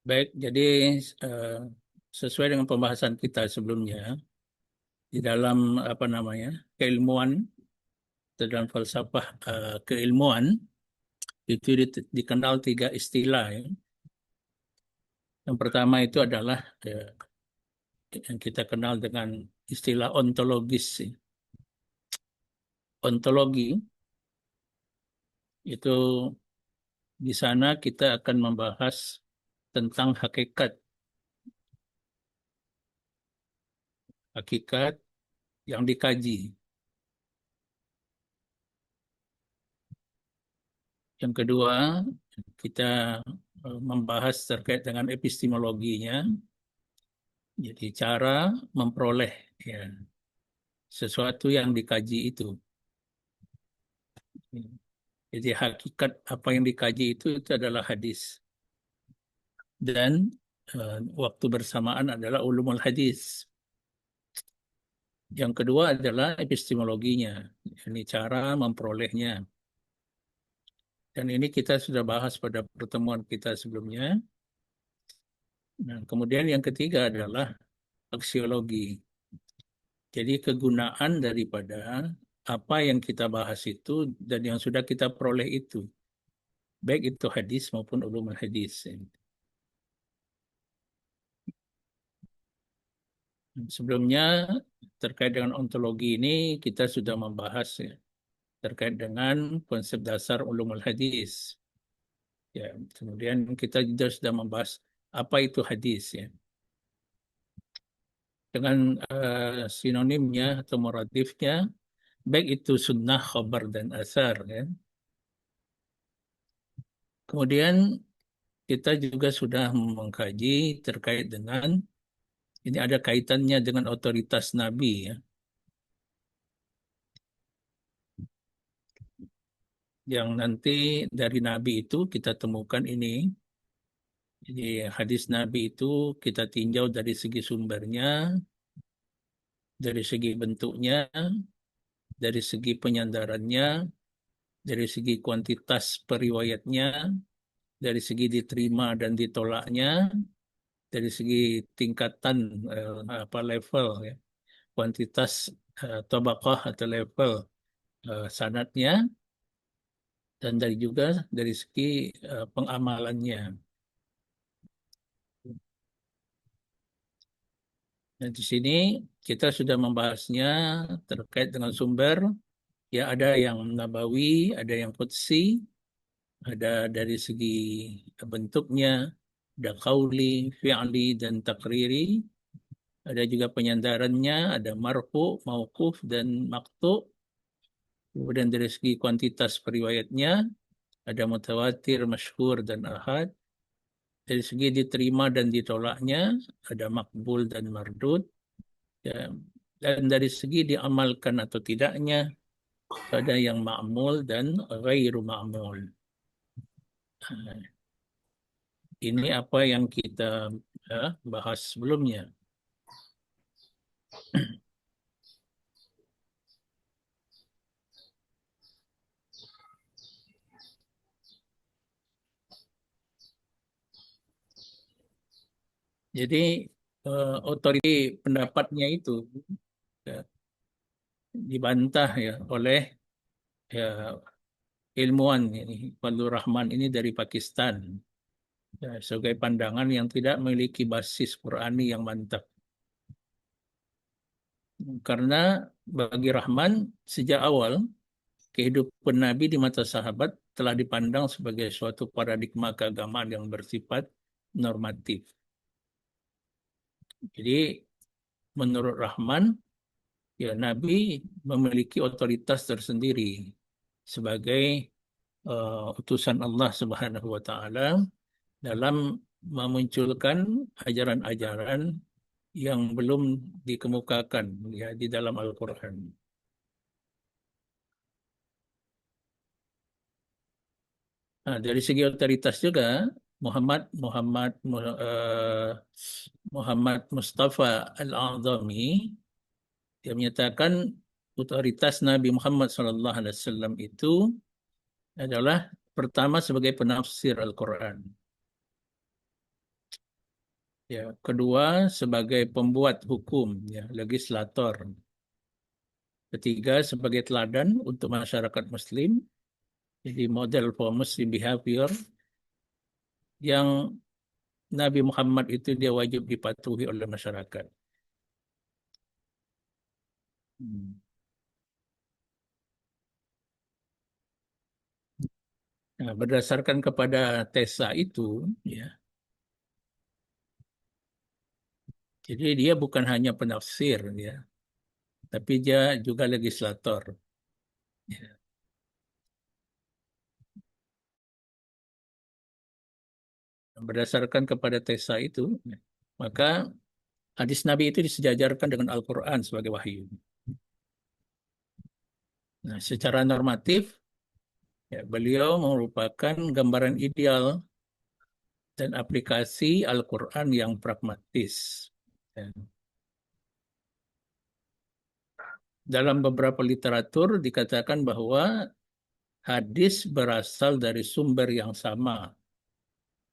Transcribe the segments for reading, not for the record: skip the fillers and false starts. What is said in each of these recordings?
Baik, jadi eh, sesuai dengan pembahasan kita sebelumnya, di dalam apa namanya keilmuan dan falsafah keilmuan itu dikenal tiga istilah. Ya. Yang pertama itu adalah yang kita kenal dengan istilah ontologis. Ya. Ontologi itu di sana kita akan membahas tentang hakikat, hakikat yang dikaji. Yang kedua, kita membahas terkait dengan epistemologinya, jadi cara memperoleh ya, sesuatu yang dikaji itu. Jadi hakikat apa yang dikaji itu adalah hadis. Dan waktu bersamaan adalah ulumul hadis. Yang kedua adalah epistemologinya, ini cara memperolehnya. Dan ini kita sudah bahas pada pertemuan kita sebelumnya. Nah, kemudian yang ketiga adalah aksiologi. Jadi kegunaan daripada apa yang kita bahas itu dan yang sudah kita peroleh itu, baik itu hadis maupun ulumul hadis. Sebelumnya terkait dengan ontologi ini kita sudah membahas ya, terkait dengan konsep dasar ulumul hadis. Ya, kemudian kita juga sudah membahas apa itu hadis ya. Dengan sinonimnya atau muradifnya, baik itu sunnah, khabar dan asar ya. Kemudian kita juga sudah mengkaji terkait dengan ini ada kaitannya dengan otoritas Nabi ya. Yang nanti dari Nabi itu kita temukan ini. Jadi hadis Nabi itu kita tinjau dari segi sumbernya, dari segi bentuknya, dari segi penyandarannya, dari segi kuantitas periwayatnya, dari segi diterima dan ditolaknya, dari segi tingkatan apa level ya, kuantitas tabaqah atau level sanadnya, dan dari juga dari segi pengamalannya. Nah, di sini kita sudah membahasnya terkait dengan sumber. Ya, ada yang nabawi, ada yang qudsi, ada dari segi bentuknya, ada qauli, fi'li, dan takriri. Ada juga penyandarannya, ada marfu, mauquf, dan maqtu. Kemudian dari segi kuantitas periwayatnya, ada mutawatir, masyhur, dan ahad. Dari segi diterima dan ditolaknya, ada makbul dan mardud. Ya. Dan dari segi diamalkan atau tidaknya, ada yang ma'mul dan ghairu ma'mul. Ini apa yang kita bahas sebelumnya. Jadi otoriti pendapatnya itu ya, dibantah ya oleh ya, ilmuwan ini Fadlur Rahman ini dari Pakistan ya, sebagai pandangan yang tidak memiliki basis Qurani yang mantap. Karena bagi Rahman sejak awal kehidupan Nabi di mata sahabat telah dipandang sebagai suatu paradigma keagamaan yang bersifat normatif. Jadi menurut Rahman, ya Nabi memiliki otoritas tersendiri sebagai utusan Allah Subhanahu wa taala dalam memunculkan ajaran-ajaran yang belum dikemukakan ya di dalam Al-Qur'an. Nah, dari segi otoritas juga Muhammad Muhammad Muhammad Mustafa Al-A'zami dia menyatakan otoritas Nabi Muhammad SAW itu adalah pertama sebagai penafsir Al-Quran. Ya, kedua sebagai pembuat hukum, ya, legislator. Ketiga sebagai teladan untuk masyarakat Muslim, jadi model for Muslim behavior yang Nabi Muhammad itu dia wajib dipatuhi oleh masyarakat. Hmm. Nah, berdasarkan kepada Tesa itu, ya, jadi dia bukan hanya penafsir, ya, tapi dia juga legislator. Ya. Berdasarkan kepada Tesa itu, ya, maka hadis Nabi itu disejajarkan dengan Al-Quran sebagai wahyu. Nah, secara normatif, ya, beliau merupakan gambaran ideal dan aplikasi Al-Quran yang pragmatis. Ya. Dalam beberapa literatur dikatakan bahwa hadis berasal dari sumber yang sama.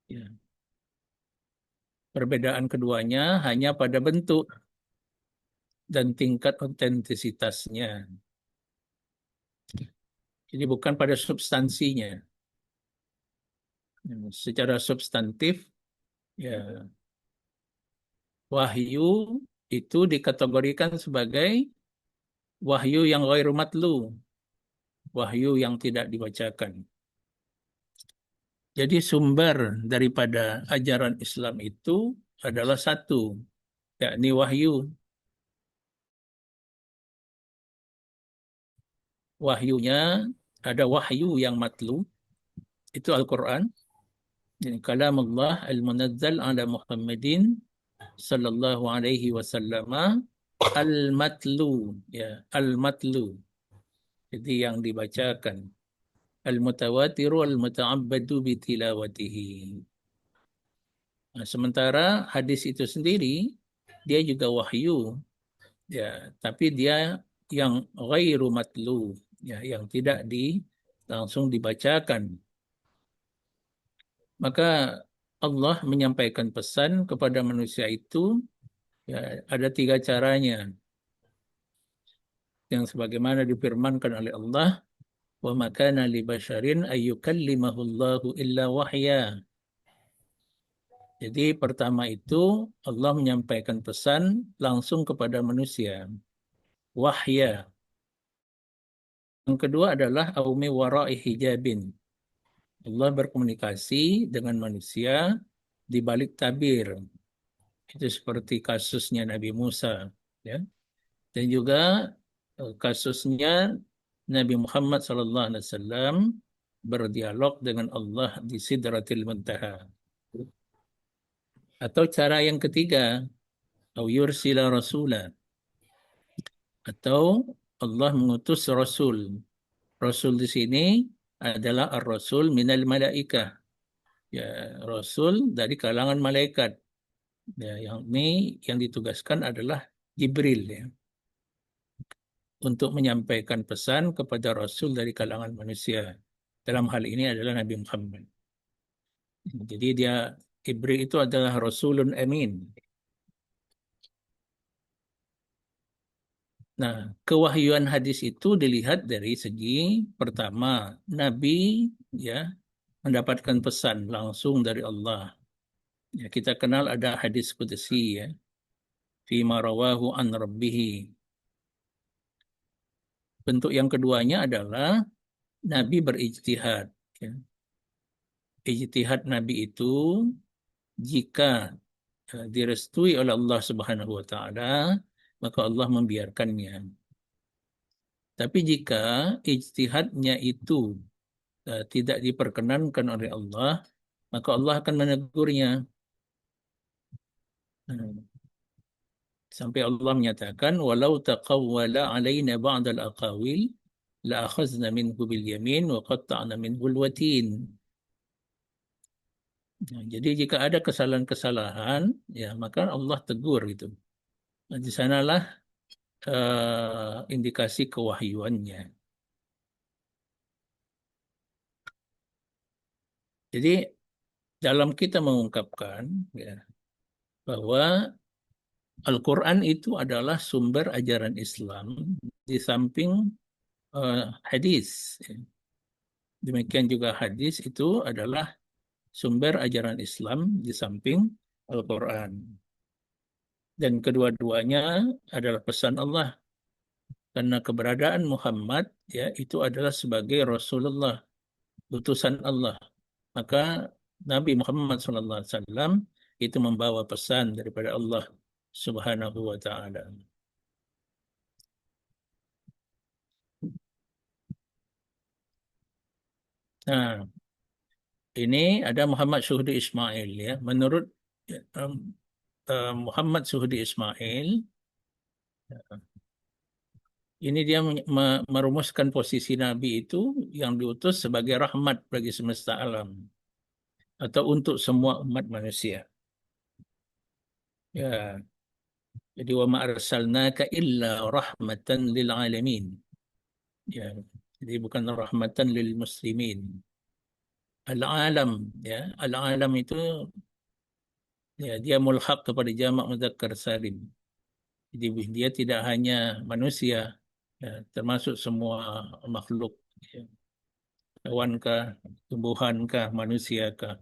Ya. Perbedaan keduanya hanya pada bentuk dan tingkat otentisitasnya. Jadi bukan pada substansinya. Ya, secara substantif, ya, wahyu itu dikategorikan sebagai wahyu yang ghairu matlu, wahyu yang tidak dibacakan. Jadi sumber daripada ajaran Islam itu adalah satu, yakni wahyu. Wahyunya ada wahyu yang matlu, itu Al-Quran. Jadi kalam Allah al-munazzal ala Muhammadin sallallahu alaihi wasallam al-matlu, ya, al-matlu. Jadi yang dibacakan. Al-mutawatiru al-muta'abbadu bitilawatihi. Nah, sementara hadis itu sendiri dia juga wahyu, ya, tapi dia yang ghairu matlu, ya, yang tidak langsung dibacakan. Maka Allah menyampaikan pesan kepada manusia itu, ya, ada tiga caranya yang sebagaimana difirmankan oleh Allah, wa makana li basyarin ayyukallimahullahu illa wahya. Jadi pertama itu Allah menyampaikan pesan langsung kepada manusia, wahya. Yang kedua adalah aumi wara'i hijabin. Allah berkomunikasi dengan manusia di balik tabir. Itu seperti kasusnya Nabi Musa, ya. Dan juga kasusnya Nabi Muhammad SAW berdialog dengan Allah di Sidratil Muntaha. Atau cara yang ketiga, au yursila rasula, atau Allah mengutus rasul. Rasul di sini adalah ar-rasul minal malaikah. Ya, rasul dari kalangan malaikat. Ya, yang ini yang ditugaskan adalah Jibril, ya, untuk menyampaikan pesan kepada rasul dari kalangan manusia. Dalam hal ini adalah Nabi Muhammad. Jadi dia Jibril itu adalah Rasulun Amin. Nah, kewahyuan hadis itu dilihat dari segi pertama, Nabi, ya, mendapatkan pesan langsung dari Allah. Ya, kita kenal ada hadis qudsi, ya, fima rawahu an rabbih. Bentuk yang keduanya adalah Nabi berijtihad. Ya. Ijtihad Nabi itu jika direstui oleh Allah Subhanahu wa taala, maka Allah membiarkannya. Tapi jika ijtihadnya itu tidak diperkenankan oleh Allah, maka Allah akan menegurnya. Hmm. Sampai Allah menyatakan, walau taqawwala alaina ba'dal aqawil, la akhazna minhu bil yamin wa qatta'na minhu al watin. Nah, jadi jika ada kesalahan-kesalahan, ya maka Allah tegur itu. Nah, di sanalah indikasi kewahyuannya. Jadi dalam kita mengungkapkan, ya, bahwa Al-Quran itu adalah sumber ajaran Islam di samping hadis. Demikian juga hadis itu adalah sumber ajaran Islam di samping Al-Quran. Dan kedua-duanya adalah pesan Allah. Karena keberadaan Muhammad ya itu adalah sebagai Rasulullah, utusan Allah. Maka Nabi Muhammad SAW itu membawa pesan daripada Allah Subhanahu wa taala. Nah, ini ada Muhammad Suhdi Ismail ya. Menurut um, Muhammad Suhdi Ismail, ini dia merumuskan posisi Nabi itu yang diutus sebagai rahmat bagi semesta alam atau untuk semua umat manusia. Ya, jadi wa ma arsalnaka illa rahmatan lil alamin. Ya, jadi bukan rahmatan lil muslimin. Al-alam ya, al-alam itu ya dia mulhaq kepada jamak mudzakkar salim. Jadi dia tidak hanya manusia, ya, termasuk semua makhluk, ya. Hewankah, tumbuhankah, manusiakah,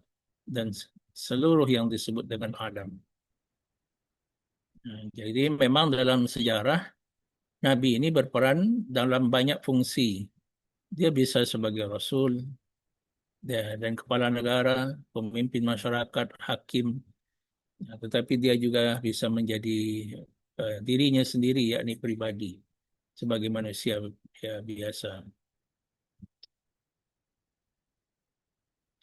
dan seluruh yang disebut dengan alam. Nah, jadi memang dalam sejarah Nabi ini berperan dalam banyak fungsi. Dia bisa sebagai rasul, ya, dan kepala negara, pemimpin masyarakat, hakim. Ya, tetapi dia juga bisa menjadi dirinya sendiri, yakni pribadi, sebagai manusia ya, biasa.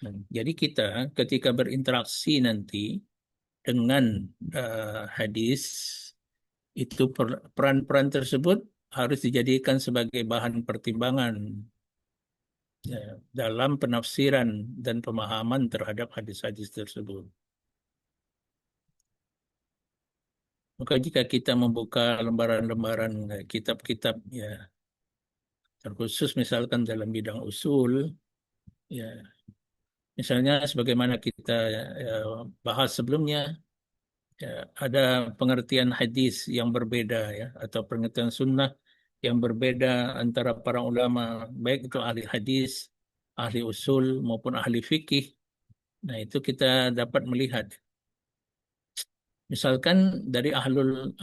Nah, jadi kita ketika berinteraksi nanti dengan hadis, itu peran-peran tersebut harus dijadikan sebagai bahan pertimbangan ya, dalam penafsiran dan pemahaman terhadap hadis-hadis tersebut. Maka jika kita membuka lembaran-lembaran kitab-kitab ya terkhusus misalkan dalam bidang usul, ya misalnya sebagaimana kita bahas sebelumnya, ya, ada pengertian hadis yang berbeda ya atau pengertian sunnah yang berbeda antara para ulama, baik itu ahli hadis, ahli usul maupun ahli fikih. Nah, itu kita dapat melihat. Misalkan dari ahlul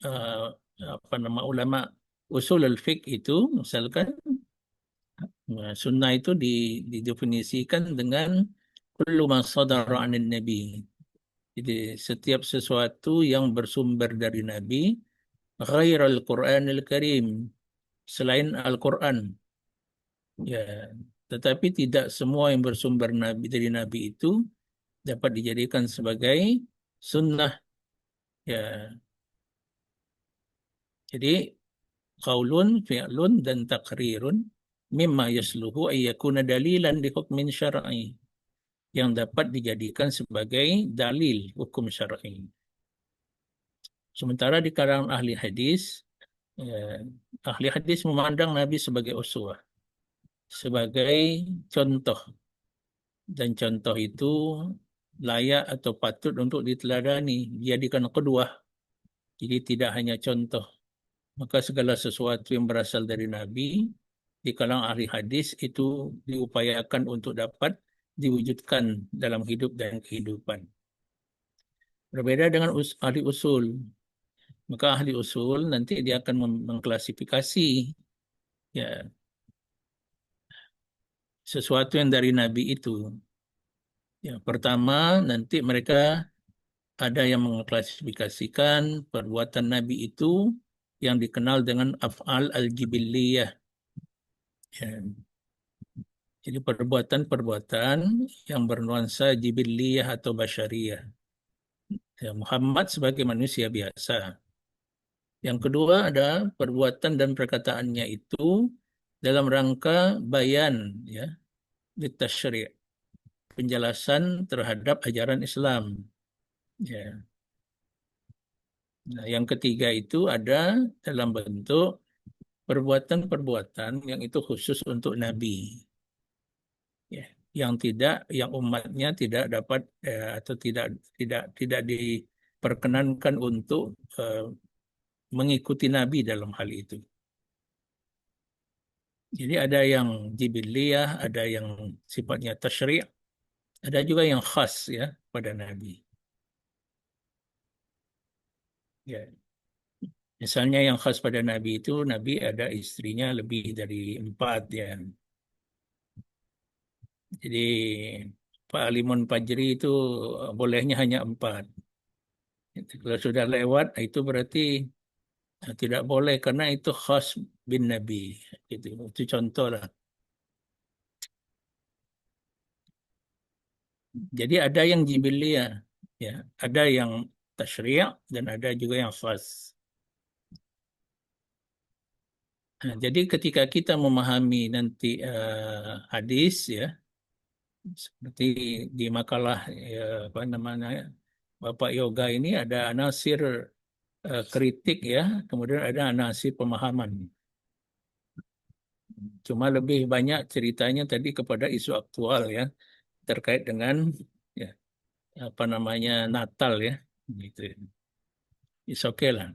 eh, apa nama ulama usul al-fiqh itu, misalkan sunnah itu didefinisikan dengan kullu ma sadara 'anil nabi. Jadi setiap sesuatu yang bersumber dari Nabi ghairal Qur'anil Karim, selain Al-Quran. Ya, tetapi tidak semua yang bersumber dari Nabi itu dapat dijadikan sebagai sunnah. Ya, jadi qaulun, fi'lun, dan takrirun mimma yasluhu ayyakuna dalilan di hukmin syar'i yang dapat dijadikan sebagai dalil hukum syar'i. Sementara di kalangan ahli hadis memandang Nabi sebagai uswah, sebagai contoh, dan contoh itu layak atau patut untuk diteladani, dijadikan qudwah. Jadi tidak hanya contoh. Maka segala sesuatu yang berasal dari Nabi di kalangan ahli hadis itu diupayakan untuk dapat diwujudkan dalam hidup dan kehidupan. Berbeda dengan ahli usul. Maka ahli usul nanti dia akan mengklasifikasi ya sesuatu yang dari Nabi itu. Ya, pertama nanti mereka ada yang mengklasifikasikan perbuatan Nabi itu yang dikenal dengan af'al al-jibilliyah. Ya. Jadi perbuatan-perbuatan yang bernuansa jibilliyah atau basyariyah. Ya, Muhammad sebagai manusia biasa. Yang kedua ada perbuatan dan perkataannya itu dalam rangka bayan ya, ditasyri', penjelasan terhadap ajaran Islam. Ya. Nah, yang ketiga itu ada dalam bentuk perbuatan-perbuatan yang itu khusus untuk Nabi. Ya. yang umatnya tidak dapat atau tidak diperkenankan untuk mengikuti Nabi dalam hal itu. Jadi ada yang jibiliyah, ada yang sifatnya tasyri', ada juga yang khas ya pada Nabi. Ya, misalnya yang khas pada Nabi itu Nabi ada istrinya lebih dari 4 ya. Jadi Pak Limun Fajri itu bolehnya hanya 4. Kalau sudah lewat itu berarti tidak boleh karena itu khas bin Nabi. Itu contoh lah. Jadi ada yang jibiliyah, ya, ada yang tasyri' dan ada juga yang khas. Nah, jadi ketika kita memahami nanti hadis ya, seperti di makalah ya, apa namanya Bapak Yoga ini ada anasir kritik ya, kemudian ada anasir pemahaman. Cuma lebih banyak ceritanya tadi kepada isu aktual ya, terkait dengan ya, apa namanya Natal ya, gitu. It's okay lah.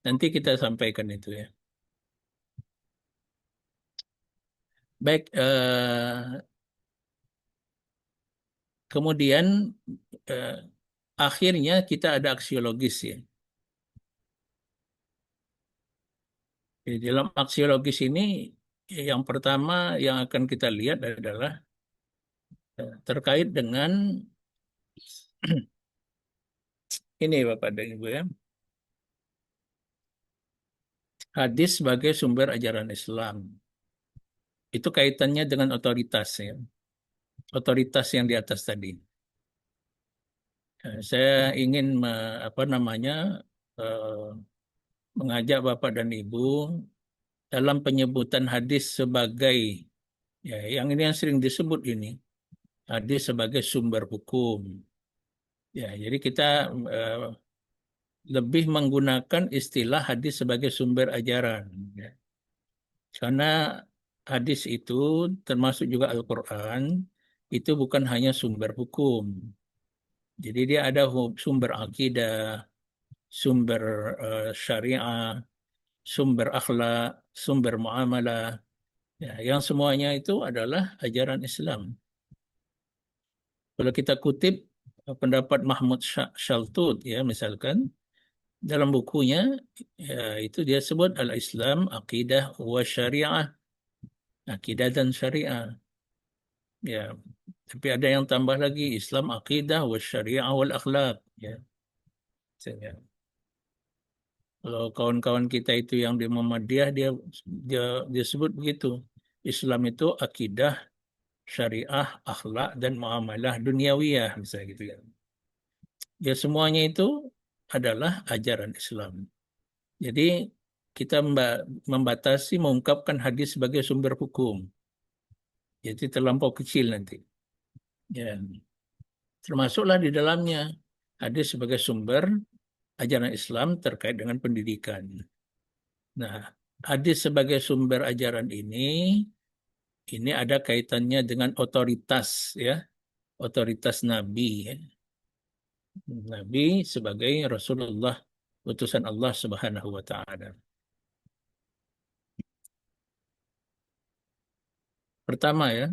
Nanti kita sampaikan itu ya. Baik, kemudian eh, akhirnya kita ada aksiologis ya. Di dalam aksiologis ini yang pertama yang akan kita lihat adalah terkait dengan ini Bapak dan Ibu ya, hadis sebagai sumber ajaran Islam. Itu kaitannya dengan otoritas ya, otoritas yang di atas tadi. Saya ingin apa namanya eh, mengajak Bapak dan Ibu dalam penyebutan hadis sebagai ya, yang ini yang sering disebut ini hadis sebagai sumber hukum. Ya, jadi kita eh, lebih menggunakan istilah hadis sebagai sumber ajaran. Ya. Karena hadis itu termasuk juga Al-Quran itu bukan hanya sumber hukum. Jadi dia ada sumber akidah, sumber syariah, sumber akhlak, sumber muamalah. Ya, yang semuanya itu adalah ajaran Islam. Kalau kita kutip pendapat Mahmud Shaltut ya misalkan dalam bukunya ya, itu dia sebut al-Islam aqidah wa syariah, akidah dan syariah. Ya, tapi ada yang tambah lagi Islam aqidah wa syariah wal akhlak ya. Ya. Kalau kawan-kawan kita itu yang di Muhammadiyah dia dia sebut begitu. Islam itu akidah, syariah, akhlak dan muamalah duniawiyah misalnya gitu ya. Ya semuanya itu adalah ajaran Islam. Jadi kita membatasi mengungkapkan hadis sebagai sumber hukum. Jadi terlampau kecil nanti. Ya, termasuklah di dalamnya hadis sebagai sumber ajaran Islam terkait dengan pendidikan. Nah, hadis sebagai sumber ajaran ini ada kaitannya dengan otoritas ya, otoritas Nabi ya. Nabi sebagai Rasulullah utusan Allah Subhanahu wa taala. Pertama ya,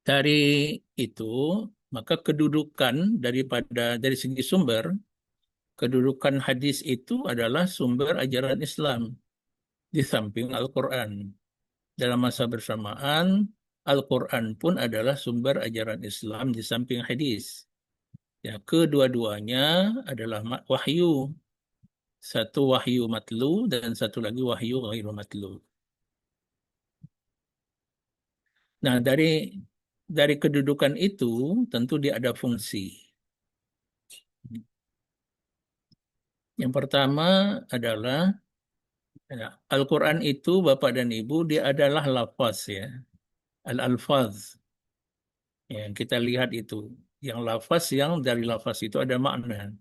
dari itu maka kedudukan dari segi sumber, kedudukan hadis itu adalah sumber ajaran Islam di samping Al-Quran. Dalam masa bersamaan, Al-Quran pun adalah sumber ajaran Islam di samping hadis. Ya, kedua-duanya adalah wahyu. Satu wahyu matlu dan satu lagi wahyu ghairu matlu. Nah, dari kedudukan itu tentu dia ada fungsi. Yang pertama adalah ya, Al-Quran itu Bapak dan Ibu dia adalah lafaz ya. Al-alfaz yang kita lihat itu. Yang lafaz yang dari lafaz itu ada makna.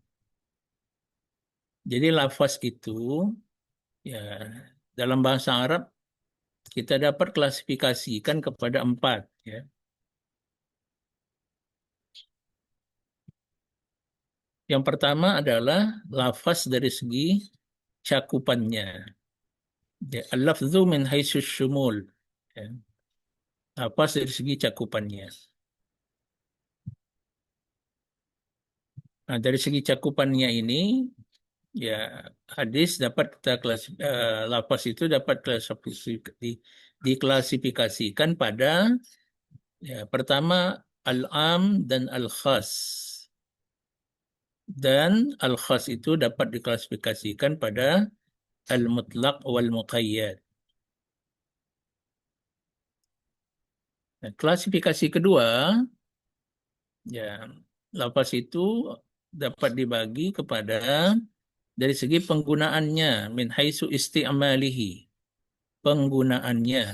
Jadi lafaz itu ya dalam bahasa Arab kita dapat klasifikasikan kepada empat. Ya. Yang pertama adalah lafaz dari segi cakupannya. Ya, al-lafzu min haitsu syumul. Ya. Lafaz dari segi cakupannya. Nah, dari segi cakupannya ini, ya hadis dapat kita lafaz itu dapat diklasifikasikan pada ya, pertama al-am dan al-khas. Dan al-khas itu dapat diklasifikasikan pada al-mutlaq wal muqayyad. Nah, klasifikasi kedua, ya, lafaz itu dapat dibagi kepada dari segi penggunaannya min haitsu isti'malihi. Penggunaannya.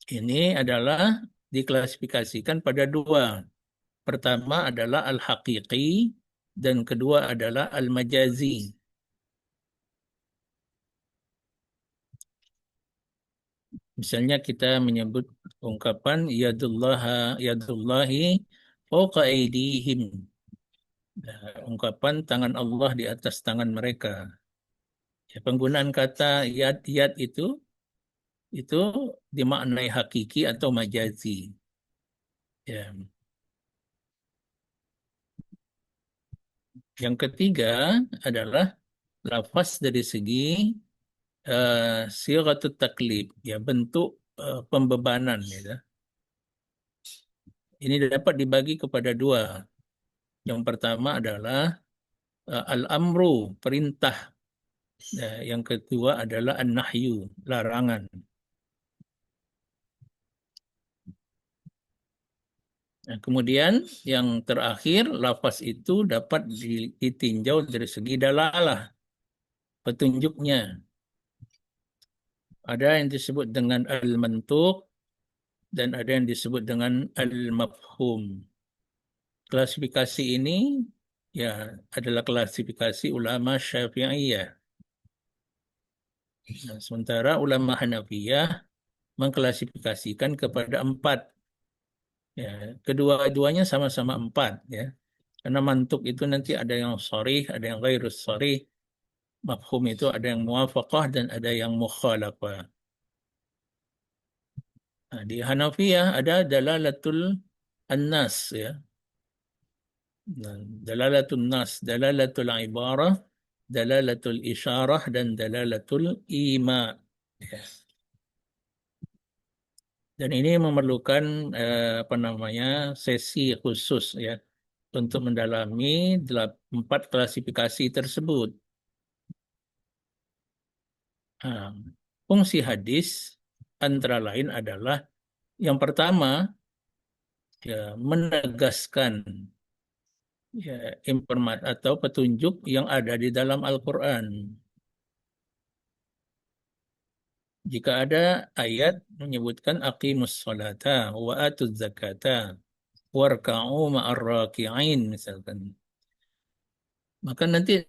Ini adalah diklasifikasikan pada dua. Pertama adalah al-haqiqi dan kedua adalah al-majazi. Misalnya kita menyebut ungkapan yadullahi fawqa aydihim. Ungkapan tangan Allah di atas tangan mereka. Ya, penggunaan kata yad itu dimaknai hakiki atau majazi. Ya. Yang ketiga adalah lafaz dari segi sighatut taklif, ya bentuk pembebanan. Ya. Ini dapat dibagi kepada dua. Yang pertama adalah al-amru, perintah. Yang kedua adalah an-nahyu, larangan. Nah, kemudian yang terakhir, lafaz itu dapat ditinjau dari segi dalalah, petunjuknya. Ada yang disebut dengan al-mantuq dan ada yang disebut dengan al-mafhum. Klasifikasi ini ya adalah klasifikasi ulama Syafi'iyah. Nah, sementara ulama Hanafiyah mengklasifikasikan kepada empat. Ya, kedua-duanya sama-sama empat. Ya. Karena mantuk itu nanti ada yang sharih, ada yang ghairus sharih. Mafhum itu ada yang muwafaqah dan ada yang mukhalafah. Nah, di Hanafiyah ada dalalatul annas, ya. Nah, dalalatul nas, dalalatul ibarah, dalalatul isyarah dan dalalatul ima. Ya. Dan ini memerlukan apa namanya sesi khusus, ya, untuk mendalami empat klasifikasi tersebut. Nah, fungsi hadis antara lain adalah yang pertama, ya, menegaskan, ya, informasi atau petunjuk yang ada di dalam Al-Quran. Jika ada ayat menyebutkan aqimus salata wa atuz zakata warka'u ma'ar raki'in misalkan. Maka nanti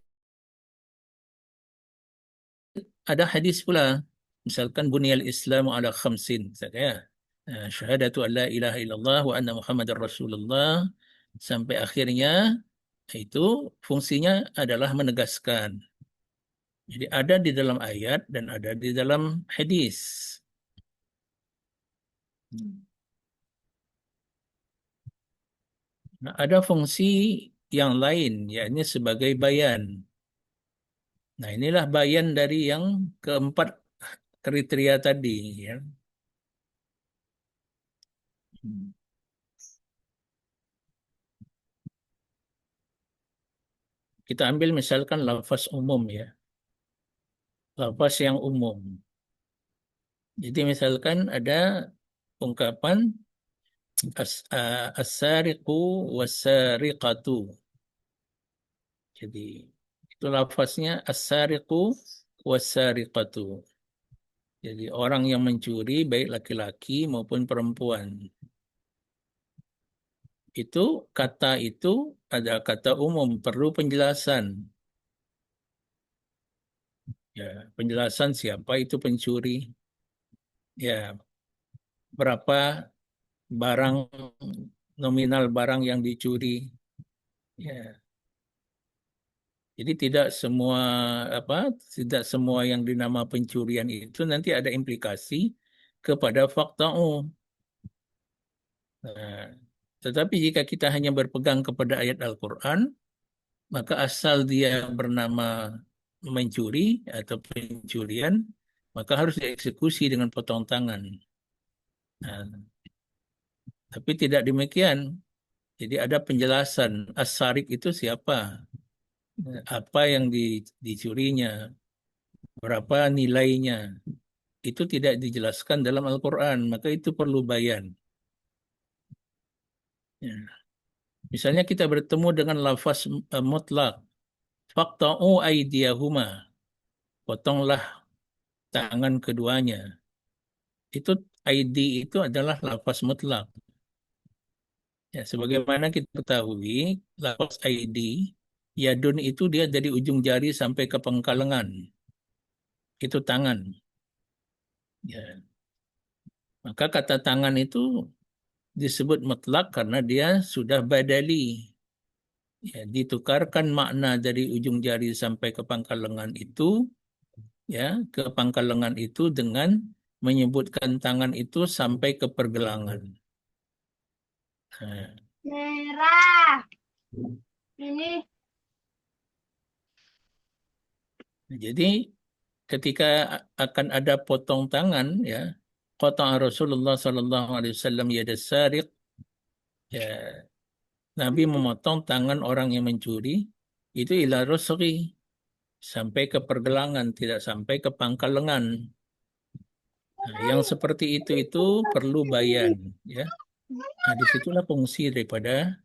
ada hadis pula. Misalkan bunyal Islamu ala khamsin. Misalnya, ya. Syahadatu an la ilaha illallah wa anna Muhammadar Rasulullah sampai akhirnya itu fungsinya adalah menegaskan. Jadi ada di dalam ayat dan ada di dalam hadis. Nah, ada fungsi yang lain, yakni sebagai bayan. Nah, inilah bayan dari yang keempat kriteria tadi. Ya. Kita ambil misalkan lafaz umum, ya. Lafaz yang umum. Jadi misalkan ada ungkapan as-sariqu was-sariqatu. Jadi itu lafaznya as-sariqu was-sariqatu. Jadi orang yang mencuri baik laki-laki maupun perempuan. Itu ada kata umum, perlu penjelasan. Ya, penjelasan siapa itu pencuri, ya, berapa barang nominal barang yang dicuri. Ya, jadi tidak semua yang dinama pencurian itu nanti ada implikasi kepada fakta umum. Nah, tetapi jika kita hanya berpegang kepada ayat Al-Quran, maka asal dia bernama mencuri atau pencurian, maka harus dieksekusi dengan potong tangan. Nah, tapi tidak demikian. Jadi ada penjelasan as-sarik itu siapa, apa yang dicurinya, berapa nilainya. Itu tidak dijelaskan dalam Al-Quran, maka itu perlu bayan. Ya. Misalnya kita bertemu dengan lafaz mutlak, faqta'u aydiyahuma, potonglah tangan keduanya. Itu ID itu adalah lafaz mutlak. Ya, sebagaimana kita ketahui, lafaz ID, yadun itu dia dari ujung jari sampai ke pangkal lengan. Itu tangan. Ya. Maka kata tangan itu disebut mutlak karena dia sudah badali. Ya, ditukarkan makna dari ujung jari sampai ke pangkal lengan itu, ya, ke pangkal lengan itu dengan menyebutkan tangan itu sampai ke pergelangan. Nah, Merah. Ini. jadi ketika akan ada potong tangan, ya, qata'a Rasulullah sallallahu alaihi wasallam yada sariq, ya, Nabi memotong tangan orang yang mencuri itu ila rusghi, sampai ke pergelangan, tidak sampai ke pangkal lengan. Nah, yang seperti itu perlu bayan, ya. Nah, disitulah fungsi daripada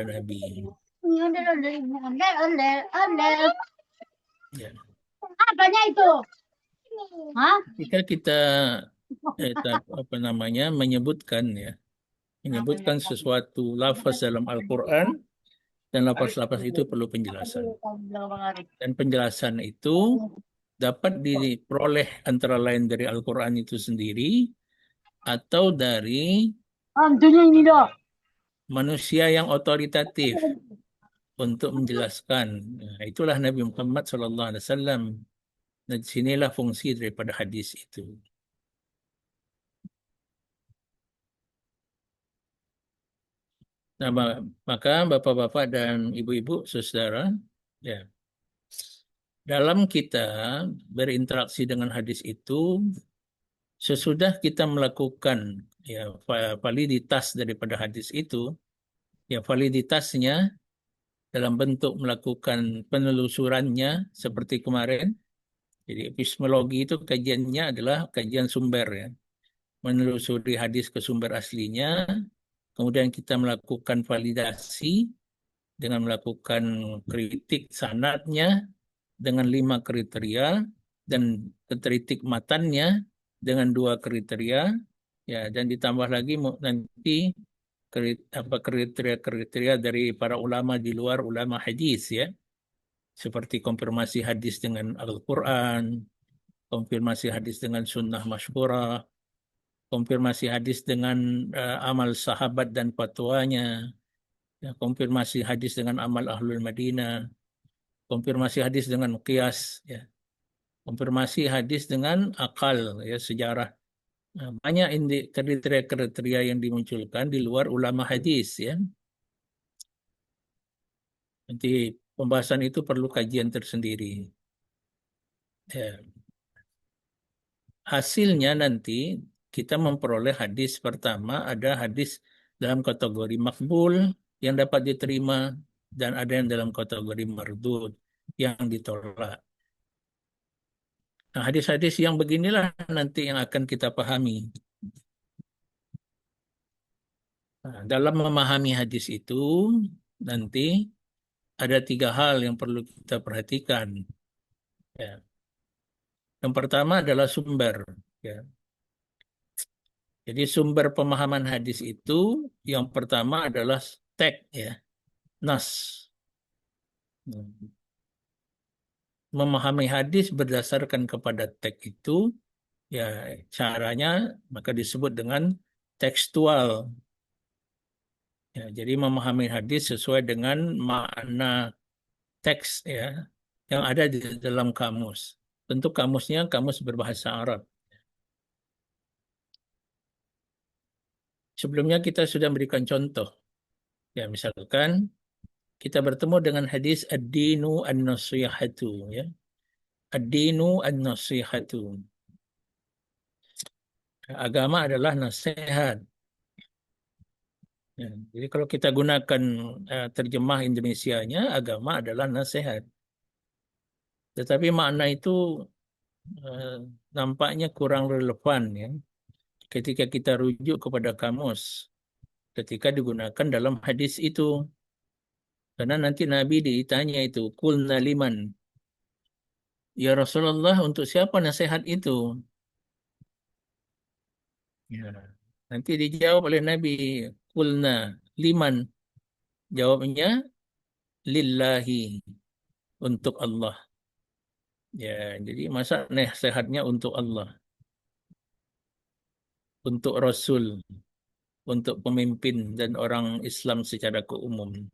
Nabi. Ini ondel, ondel, ondel, ondel. Ya. Apanya itu? Hah? Jika kita apa namanya menyebutkan, ya, menyebutkan sesuatu lafaz dalam Al-Quran, dan lafaz-lafaz itu perlu penjelasan. Dan penjelasan itu dapat diperoleh antara lain dari Al-Quran itu sendiri atau dari Hantunya ini dong. manusia yang otoritatif untuk menjelaskan. Nah, itulah Nabi Muhammad SAW. Dan sinilah fungsi daripada hadis itu. Nah, maka bapak-bapak dan ibu-ibu, saudara, ya, dalam kita berinteraksi dengan hadis itu, sesudah kita melakukan, ya, validitas daripada hadis itu, ya, validitasnya dalam bentuk melakukan penelusurannya seperti kemarin. Jadi epistemologi itu kajiannya adalah kajian sumber, ya, menelusuri hadis ke sumber aslinya, kemudian kita melakukan validasi dengan melakukan kritik sanadnya dengan 5 kriteria, dan kritik matannya dengan 2 kriteria, ya, dan ditambah lagi nanti apa kriteria-kriteria dari para ulama di luar ulama hadis, ya, seperti konfirmasi hadis dengan Al-Quran, konfirmasi hadis dengan sunnah masyhurah, konfirmasi hadis dengan amal sahabat dan fatwanya, ya, konfirmasi hadis dengan amal ahlul Madinah, konfirmasi hadis dengan qiyas, ya, konfirmasi hadis dengan akal, ya, sejarah. Nah, banyak kriteria-kriteria yang dimunculkan di luar ulama hadis, ya. Nanti pembahasan itu perlu kajian tersendiri. Ya. Hasilnya nanti kita memperoleh hadis pertama, ada hadis dalam kategori makbul yang dapat diterima, dan ada yang dalam kategori mardud yang ditolak. Nah, hadis-hadis yang beginilah nanti yang akan kita pahami. Nah, dalam memahami hadis itu nanti ada 3 hal yang perlu kita perhatikan. Ya. Yang pertama adalah sumber. Ya. Jadi sumber pemahaman hadis itu yang pertama adalah teks, ya, nas. memahami hadis berdasarkan kepada teks itu, ya caranya maka disebut dengan tekstual. Ya, jadi memahami hadis sesuai dengan makna teks ya yang ada di dalam kamus. Tentu kamusnya kamus berbahasa Arab. Sebelumnya kita sudah memberikan contoh. Ya, misalkan kita bertemu dengan hadis ad-dinu an-nasihatu ya. Ad-dinu an-nasihatu. Agama adalah nasihat. Ya, jadi kalau kita gunakan terjemah Indonesianya, agama adalah nasihat. Tetapi makna itu eh, nampaknya kurang relevan ya ketika kita rujuk kepada kamus ketika digunakan dalam hadis itu. Karena nanti Nabi ditanya itu, kulna liman. Ya Rasulullah, untuk siapa nasihat itu? Ya. Nanti dijawab oleh Nabi, kulna liman. Jawabnya, lillahi, untuk Allah. Ya, jadi masa nasihatnya untuk Allah, untuk Rasul, untuk pemimpin dan orang Islam secara keumum.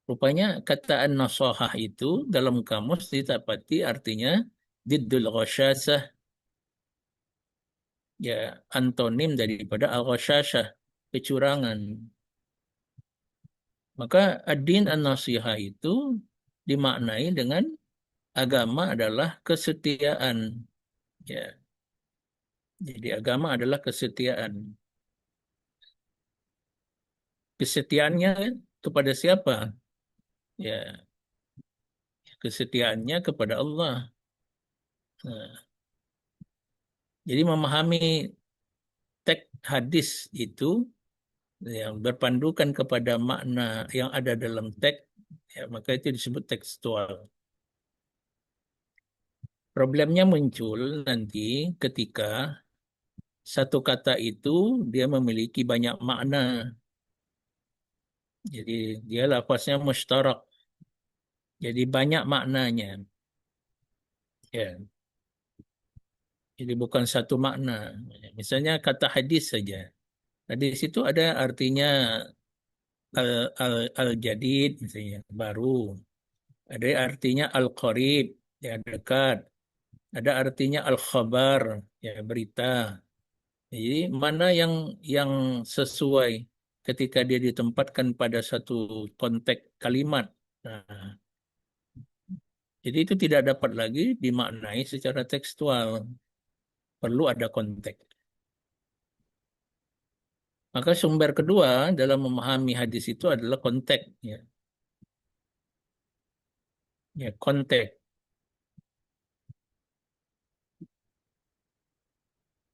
Rupanya kata an-nasahah itu dalam kamus didapati artinya diddul ghasyasah, ya antonim daripada al-ghasyasah, kecurangan. Maka ad-din an-nasihah itu dimaknai dengan agama adalah kesetiaan. Ya, jadi agama adalah kesetiaan. Kesetiaannya kepada siapa? Ya, kesetiaannya kepada Allah. Nah, jadi memahami teks hadis itu yang berpandukan kepada makna yang ada dalam teks, ya, maka itu disebut tekstual. Problemnya muncul nanti ketika satu kata itu dia memiliki banyak makna. Jadi dia lafaznya mustarak. Jadi banyak maknanya. Ya, jadi bukan satu makna. Misalnya kata hadis saja. Hadis itu ada artinya al-jadid misalnya, baru. Ada artinya al-qarib, ya dekat. Ada artinya al-khabar, ya berita. Jadi mana yang sesuai ketika dia ditempatkan pada satu konteks kalimat. Nah, jadi itu tidak dapat lagi dimaknai secara tekstual. Perlu ada konteks. Maka sumber kedua dalam memahami hadis itu adalah konteks. Ya, ya konteks.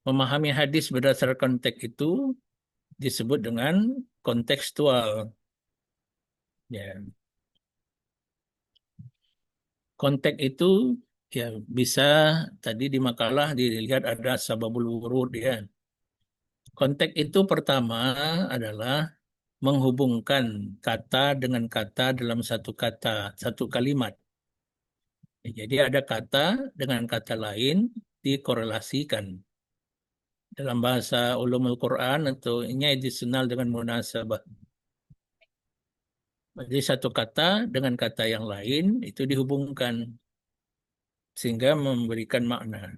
Memahami hadis berdasarkan konteks itu disebut dengan kontekstual. Ya, konteks itu ya bisa tadi di makalah dilihat ada sababul wurud ya. Konteks itu pertama adalah menghubungkan kata dengan kata dalam satu kata, satu kalimat. Ya, jadi ada kata dengan kata lain dikorelasikan. Dalam bahasa ulumul Quran atau ini dikenal dengan munasabah. Jadi satu kata dengan kata yang lain itu dihubungkan sehingga memberikan makna.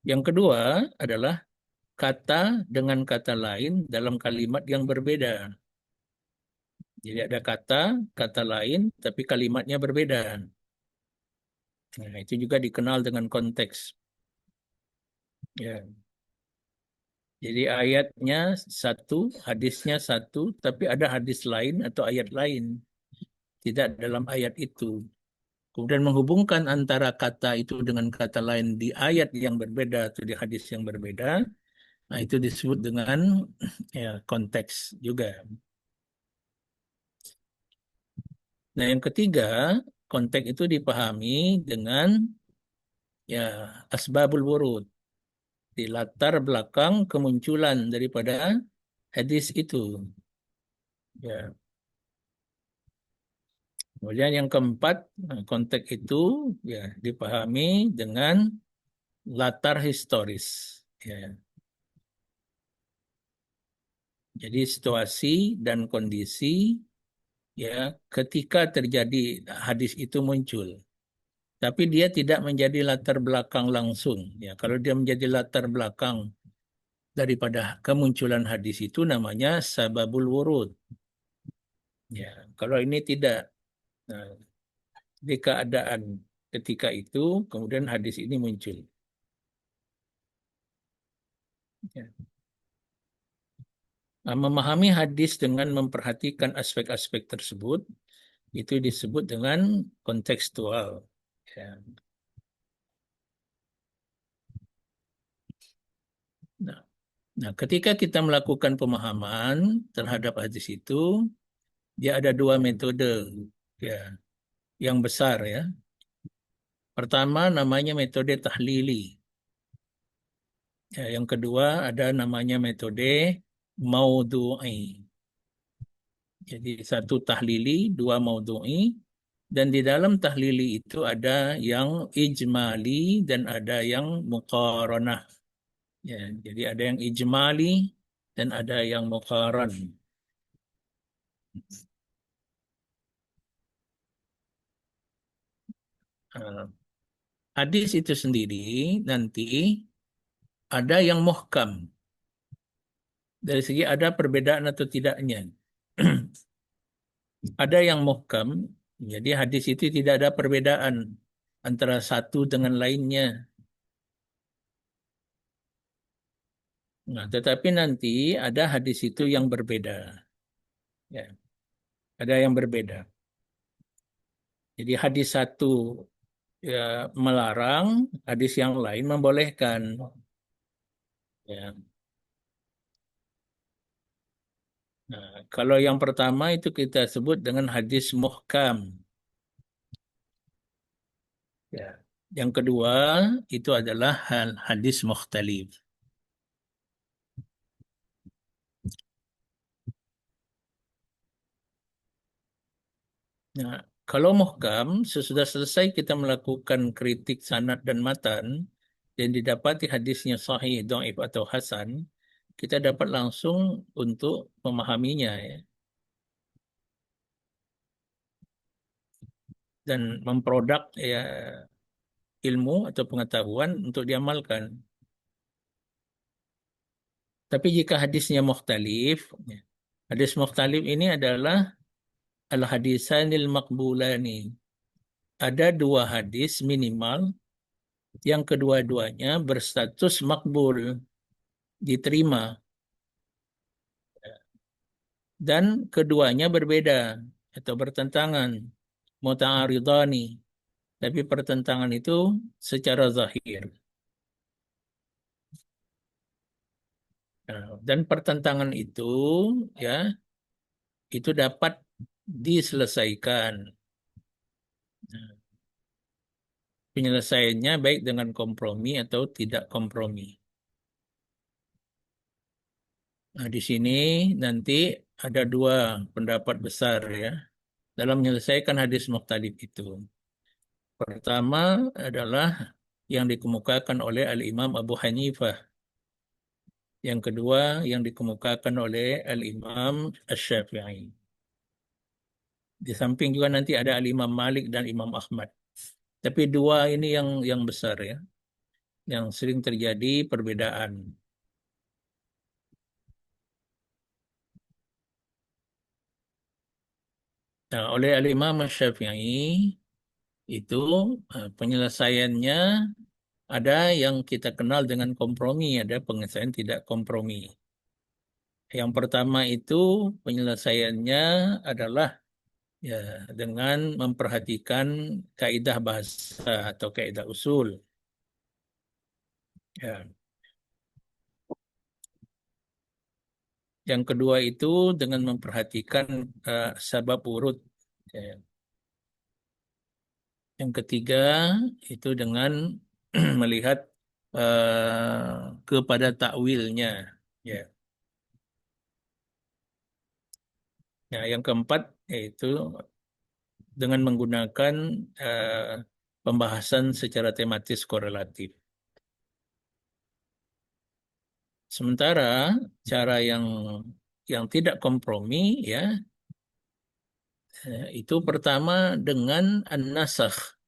Yang kedua adalah kata dengan kata lain dalam kalimat yang berbeda. Jadi ada kata, kata lain, tapi kalimatnya berbeda. Nah, itu juga dikenal dengan konteks. Ya. Jadi ayatnya satu, hadisnya satu, tapi ada hadis lain atau ayat lain. Tidak dalam ayat itu. Kemudian menghubungkan antara kata itu dengan kata lain di ayat yang berbeda atau di hadis yang berbeda. Nah, itu disebut dengan ya, konteks juga. Nah, yang ketiga, konteks itu dipahami dengan ya asbabul wurud, di latar belakang kemunculan daripada hadis itu. Ya, Kemudian yang keempat, konteks itu ya dipahami dengan latar historis. Ya. Jadi situasi dan kondisi ya ketika terjadi hadis itu muncul. Tapi dia tidak menjadi latar belakang langsung. Ya, kalau dia menjadi latar belakang daripada kemunculan hadis itu namanya sababul wurud. Ya, kalau ini tidak. Nah, di keadaan ketika itu kemudian hadis ini muncul. Ya. Nah, memahami hadis dengan memperhatikan aspek-aspek tersebut itu disebut dengan kontekstual. Ya. Nah, nah, ketika kita melakukan pemahaman terhadap hadis itu, dia ada dua metode ya yang besar ya. Pertama namanya metode tahlili. Ya, yang kedua ada namanya metode maudhu'i. Jadi satu tahlili, dua maudhu'i. Dan di dalam tahlili itu ada yang ijmali dan ada yang muqaranah. Ya, jadi ada yang ijmali dan ada yang muqaran. Nah, hadis itu sendiri nanti ada yang muhkam. Dari segi ada perbedaan atau tidaknya. Ada yang muhkam, jadi hadis itu tidak ada perbedaan antara satu dengan lainnya. Nah, tetapi nanti ada hadis itu yang berbeda. Ya, ada yang berbeda. Jadi hadis satu ya, melarang, hadis yang lain membolehkan. Ya. Nah, kalau yang pertama itu kita sebut dengan hadis muhkam. Ya. Yang kedua itu adalah hadis mukhtalif. Nah, kalau muhkam, sesudah selesai kita melakukan kritik sanad dan matan, dan didapati hadisnya sahih, dhaif atau hasan, kita dapat langsung untuk memahaminya ya, dan memproduk ya, ilmu atau pengetahuan untuk diamalkan. Tapi jika hadisnya mukhtalif, ya, hadis mukhtalif ini adalah al-hadisanil maqbulani. Ada dua hadis minimal yang kedua-duanya berstatus makbul, diterima, dan keduanya berbeda atau bertentangan, muta'aridani, tapi pertentangan itu secara zahir. Nah, dan pertentangan ya itu dapat diselesaikan. Nah, penyelesaiannya baik dengan kompromi atau tidak kompromi. Nah, di sini nanti ada dua pendapat besar ya dalam menyelesaikan hadis mukhtalif itu. Pertama adalah yang dikemukakan oleh Al-Imam Abu Hanifah. Yang kedua yang dikemukakan oleh Al-Imam Asy-Syafi'i. Di samping juga nanti ada Al-Imam Malik dan Imam Ahmad. Tapi dua ini yang besar ya, yang sering terjadi perbedaan. Nah, oleh Al-Imam Asy-Syafi'i itu penyelesaiannya ada yang kita kenal dengan kompromi, ada penyelesaian tidak kompromi. Yang pertama itu penyelesaiannya adalah ya dengan memperhatikan kaidah bahasa atau kaidah usul. Ya. Yang kedua itu dengan memperhatikan sabab urut. Ya. Yang ketiga itu dengan melihat kepada takwilnya. Ya. Nah, yang keempat yaitu dengan menggunakan pembahasan secara tematis korelatif. Sementara cara yang tidak kompromi ya itu pertama dengan an-nasakh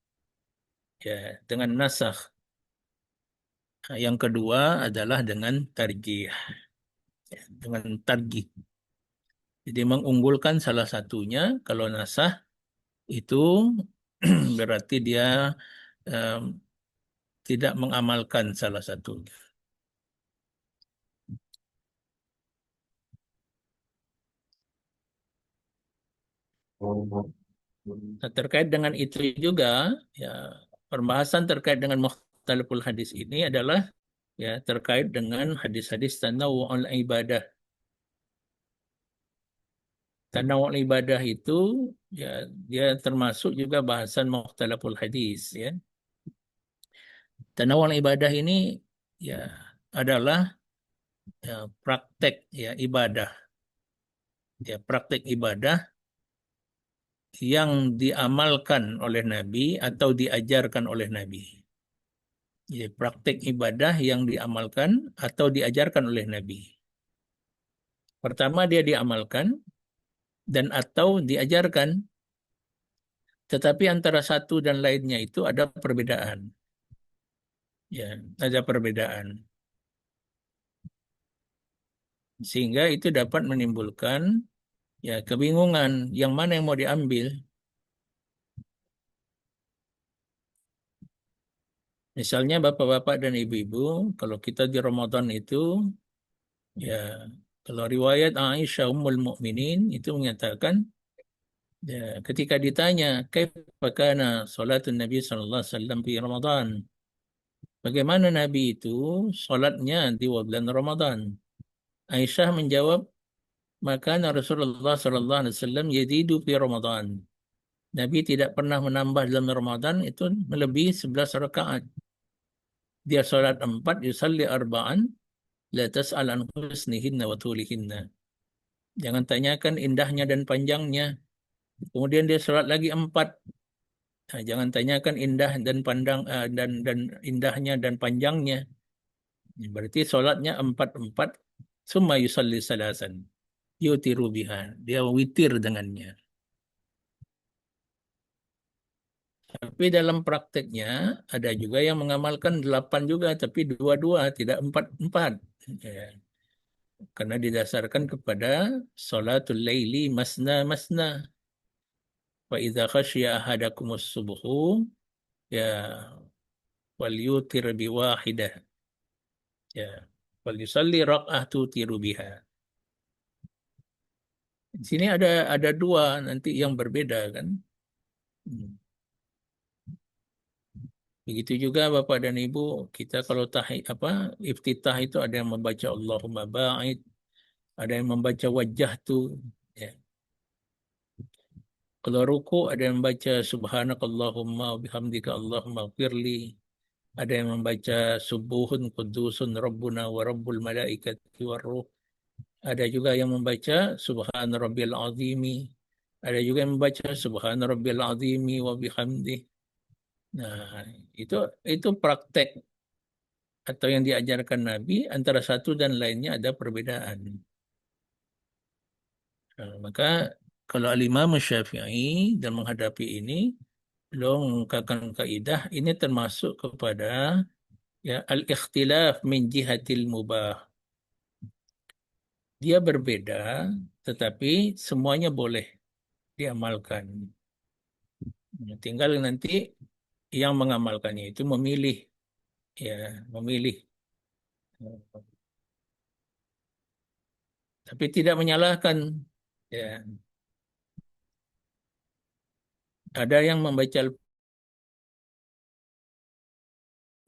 ya, dengan nasakh. Yang kedua adalah dengan tarjih, ya, dengan tarjih. Jadi mengunggulkan salah satunya kalau nasakh itu berarti dia em, tidak mengamalkan salah satunya. Nah, terkait dengan itu juga, ya, pembahasan terkait dengan mukhtaliful hadis ini adalah ya terkait dengan hadis-hadis tanawwu'ul ibadah. Tanawwu'ul ibadah itu ya dia termasuk juga bahasan mukhtaliful hadis ya. Tanawwu'ul ibadah ini ya adalah ya, praktek ya ibadah. Ya, praktek ibadah yang diamalkan oleh Nabi atau diajarkan oleh Nabi. Ya, praktek ibadah yang diamalkan atau diajarkan oleh Nabi. Pertama dia diamalkan dan atau diajarkan, tetapi antara satu dan lainnya itu ada perbedaan. Ya, ada perbedaan. Sehingga itu dapat menimbulkan ya kebingungan yang mana yang mau diambil. Misalnya bapak-bapak dan ibu-ibu, kalau kita di Ramadan itu ya kalau riwayat Aisyah Ummul Mukminin itu menyatakan ya, ketika ditanya kaifa kana salatun Nabi sallallahu alaihi wasallam di Ramadan, bagaimana Nabi itu salatnya di bulan Ramadan? Aisyah menjawab, maka Rasulullah sallallahu alaihi wasallam yazidu fi Ramadan. Nabi tidak pernah menambah dalam Ramadan itu melebihi 11 rakaat. Dia salat 4, yusalli arba'an, la tas'al an husnihinna wa tulihinna. Jangan tanyakan indahnya dan panjangnya. Kemudian dia salat lagi 4. Nah, jangan tanyakan indah dan pandang dan indahnya dan panjangnya. Berarti salatnya 4-4. Summa yusalli salasan. Yutiru biha. Dia witir dengannya. Tapi dalam prakteknya ada juga yang mengamalkan 8 juga, tapi 2-2, tidak 4-4. Ya. Karena didasarkan kepada salatul laili masna masna. Wa idza khasyiya ahadakumus subhu ya wal yutir biwahidah. Ya. Wal yusalli raq'ah tutiru biha. Di sini ada dua nanti yang berbeda kan. Hmm. Begitu juga Bapak dan Ibu, kita kalau iftitah itu ada yang membaca Allahumma ba'id, ada yang membaca wajah tu. Ya. Kalau ruku ada yang membaca subhanakallahumma wa bihamdika Allahumma firli. Ada yang membaca subuhun kudusun rabbuna wa rabbul malaikati war ruh. Ada juga yang membaca subhana rabbil azimi. Ada juga yang membaca subhana rabbil azimi wa bihamdi. Nah, itu praktek atau yang diajarkan Nabi antara satu dan lainnya ada perbedaan. Nah, maka kalau Al-Imam Syafi'i dan menghadapi ini, beliau mengungkapkan kaidah ini termasuk kepada ya al-ikhtilaf min jihatil mubah. Dia berbeda, tetapi semuanya boleh diamalkan. Tinggal nanti yang mengamalkannya itu memilih, ya memilih. Tapi tidak menyalahkan. Ya, ada yang membaca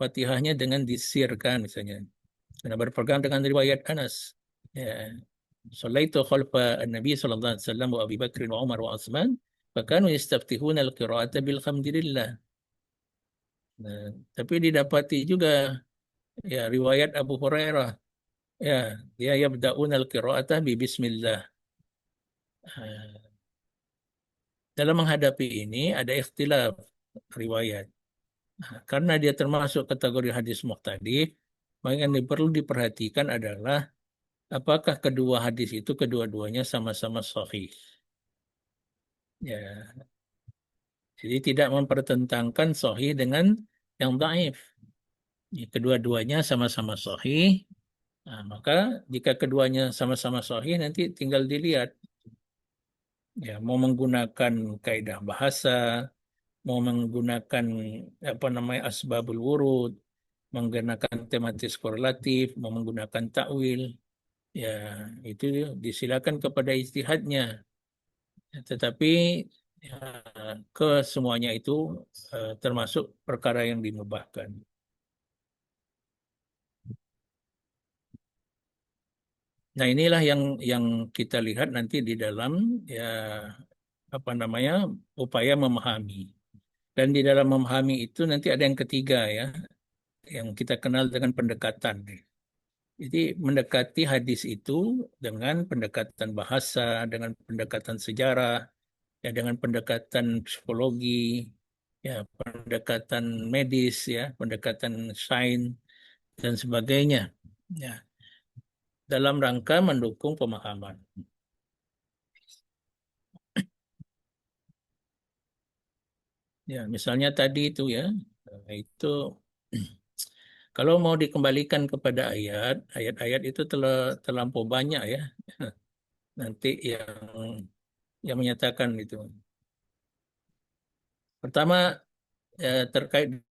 Fatihahnya dengan disirkan misalnya. Karena berpegang dengan riwayat Anas. Ya. Salaitu khalfa Nabi sallallahu alaihi wasallam wa Abi Bakr wa Umar wa Utsman, fakanu yastaftihuna al-qira'ata bilhamdilillah. Nah, tapi didapati juga ya riwayat Abu Hurairah. Ya, dia yabda'una al-qira'ata bi bismillah. Ah, dalam menghadapi ini ada ikhtilaf riwayat. Nah, karena dia termasuk kategori hadis muhtadif, maka yang perlu diperhatikan adalah apakah kedua hadis itu kedua-duanya sama-sama sahih. Ya, jadi tidak mempertentangkan sahih dengan yang dhaif. Ya, kedua-duanya sama-sama sahih. Nah, maka jika keduanya sama-sama sahih nanti tinggal dilihat ya mau menggunakan kaidah bahasa, mau menggunakan apa namanya asbabul wurud, menggunakan tematis korelatif, mau menggunakan takwil, ya itu disilakan kepada ijtihadnya. Tetapi ya, ke semuanya itu termasuk perkara yang dimubahkan. Nah, inilah yang kita lihat nanti di dalam ya apa namanya upaya memahami. Dan di dalam memahami itu nanti ada yang ketiga ya, yang kita kenal dengan pendekatan. Jadi mendekati hadis itu dengan pendekatan bahasa, dengan pendekatan sejarah, ya dengan pendekatan psikologi, ya pendekatan medis, ya pendekatan sains dan sebagainya. Ya, dalam rangka mendukung pemahaman. Ya, misalnya tadi itu ya, itu kalau mau dikembalikan kepada ayat-ayat itu terlampau banyak ya. Nanti yang menyatakan itu. Pertama terkait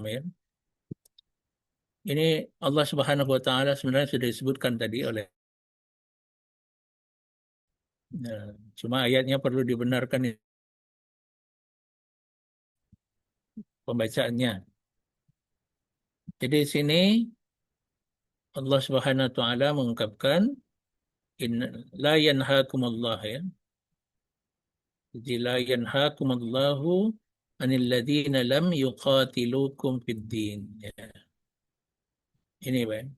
ya, ini Allah Subhanahu wa taala sebenarnya sudah disebutkan tadi oleh ya, cuma ayatnya perlu dibenarkan pembacaannya. Jadi di sini Allah Subhanahu wa taala mengungkapkan in la yanhaakumullah ya. Jadi la yanhaakumullahu anil ladzina lam yuqatilukum fid din. Ya, ini Pak.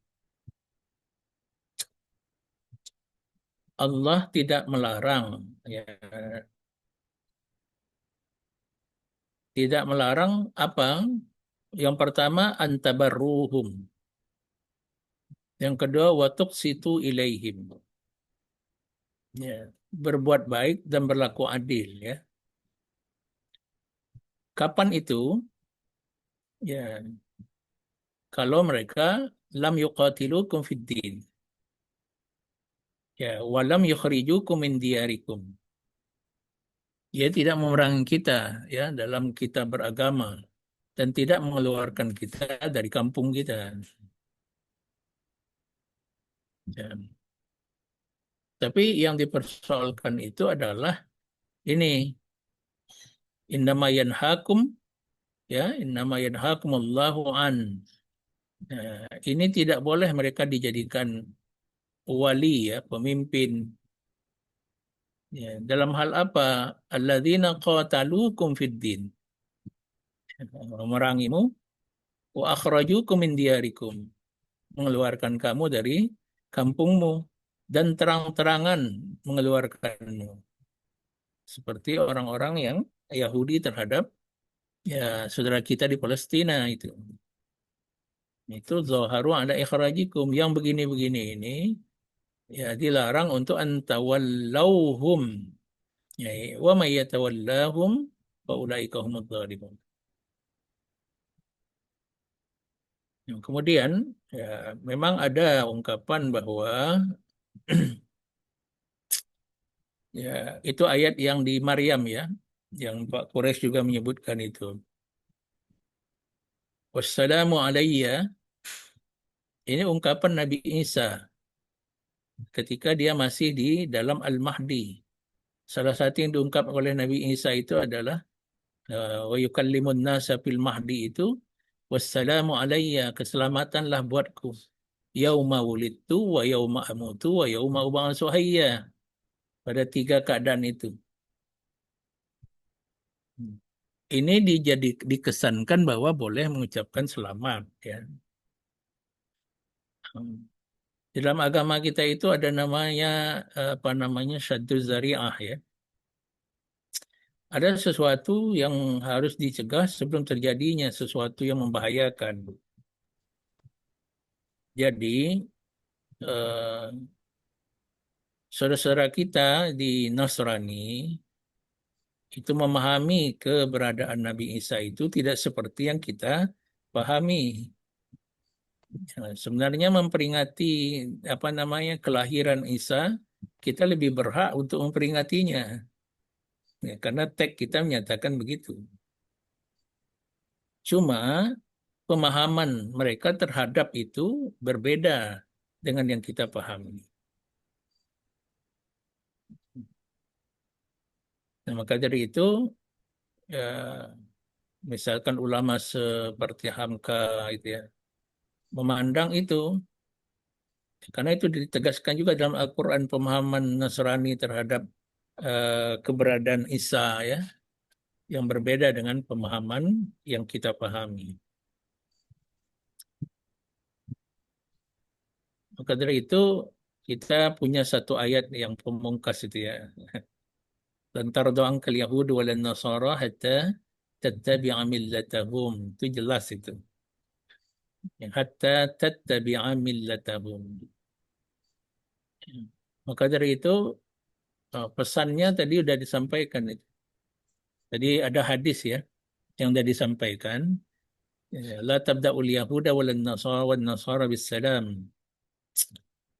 Allah tidak melarang ya, tidak melarang apa? Yang pertama antabarruhum. Yang kedua watuk situ ilaihim. Ya, berbuat baik dan berlaku adil ya. Kapan itu? Ya, kalau mereka lam yuqatilukum fid din. Ya, walam yukhrijukum min diyarikum. Dia tidak memerangi kita ya dalam kita beragama dan tidak mengeluarkan kita dari kampung kita. Ya. Tapi yang dipersoalkan itu adalah ini innama yanhakum ya innama yanhakumullahu an. Nah, ini tidak boleh mereka dijadikan wali ya, pemimpin. Ya, dalam hal apa? Alladzina qatalukum fid din. Memerangimu wa akhrajukum min diyarikum. Mengeluarkan kamu dari kampungmu dan terang-terangan mengeluarkanmu. Seperti orang-orang yang Yahudi terhadap ya saudara kita di Palestina itu. Itu zaharu ala ikhrajikum yang begini-begini ini ya dilarang untuk antawallauhum. Ya, wa may yatawallahum fa ulaika humudz zalimun. Ya, kemudian ya memang ada ungkapan bahwa ya itu ayat yang di Maryam ya, yang Pak Quraisy juga menyebutkan itu. Wassalamu alayya, ini ungkapan Nabi Isa ketika dia masih di dalam Al-Mahdi. Salah satu yang diungkap oleh Nabi Isa itu adalah wa yukallimun nasa fil mahdi itu wassalamu alayya, keselamatanlah buatku yauma wulidtu wa yauma amutu wa yauma ub'atsu hayya, pada tiga keadaan itu. Ini dikesankan bahwa boleh mengucapkan selamat ya. Di dalam agama kita itu ada namanya apa namanya syaddu zari'ah ya. ada sesuatu yang harus dicegah sebelum terjadinya sesuatu yang membahayakan. Jadi, eh, saudara-saudara kita di Nasrani itu memahami keberadaan Nabi Isa itu tidak seperti yang kita pahami. Sebenarnya memperingati apa namanya kelahiran Isa, kita lebih berhak untuk memperingatinya, ya, karena teks kita menyatakan begitu. Cuma pemahaman mereka terhadap itu berbeda dengan yang kita pahami. Nah, maka dari itu, ya, misalkan ulama seperti Hamka itu ya, memandang itu, karena itu ditegaskan juga dalam Al-Quran pemahaman Nasrani terhadap keberadaan Isa ya, yang berbeda dengan pemahaman yang kita pahami. Maka dari itu kita punya satu ayat yang pemungkas itu ya. Lan tardu ankal yahud walan nasara hatta tattabi'a millatahum. Itu jelas itu. Yang hatta tattabi'a millatahum. Maka dari itu pesannya tadi sudah disampaikan itu. Tadi ada hadis ya yang sudah disampaikan. La tabda'ul yahuda walan nasara bis salam.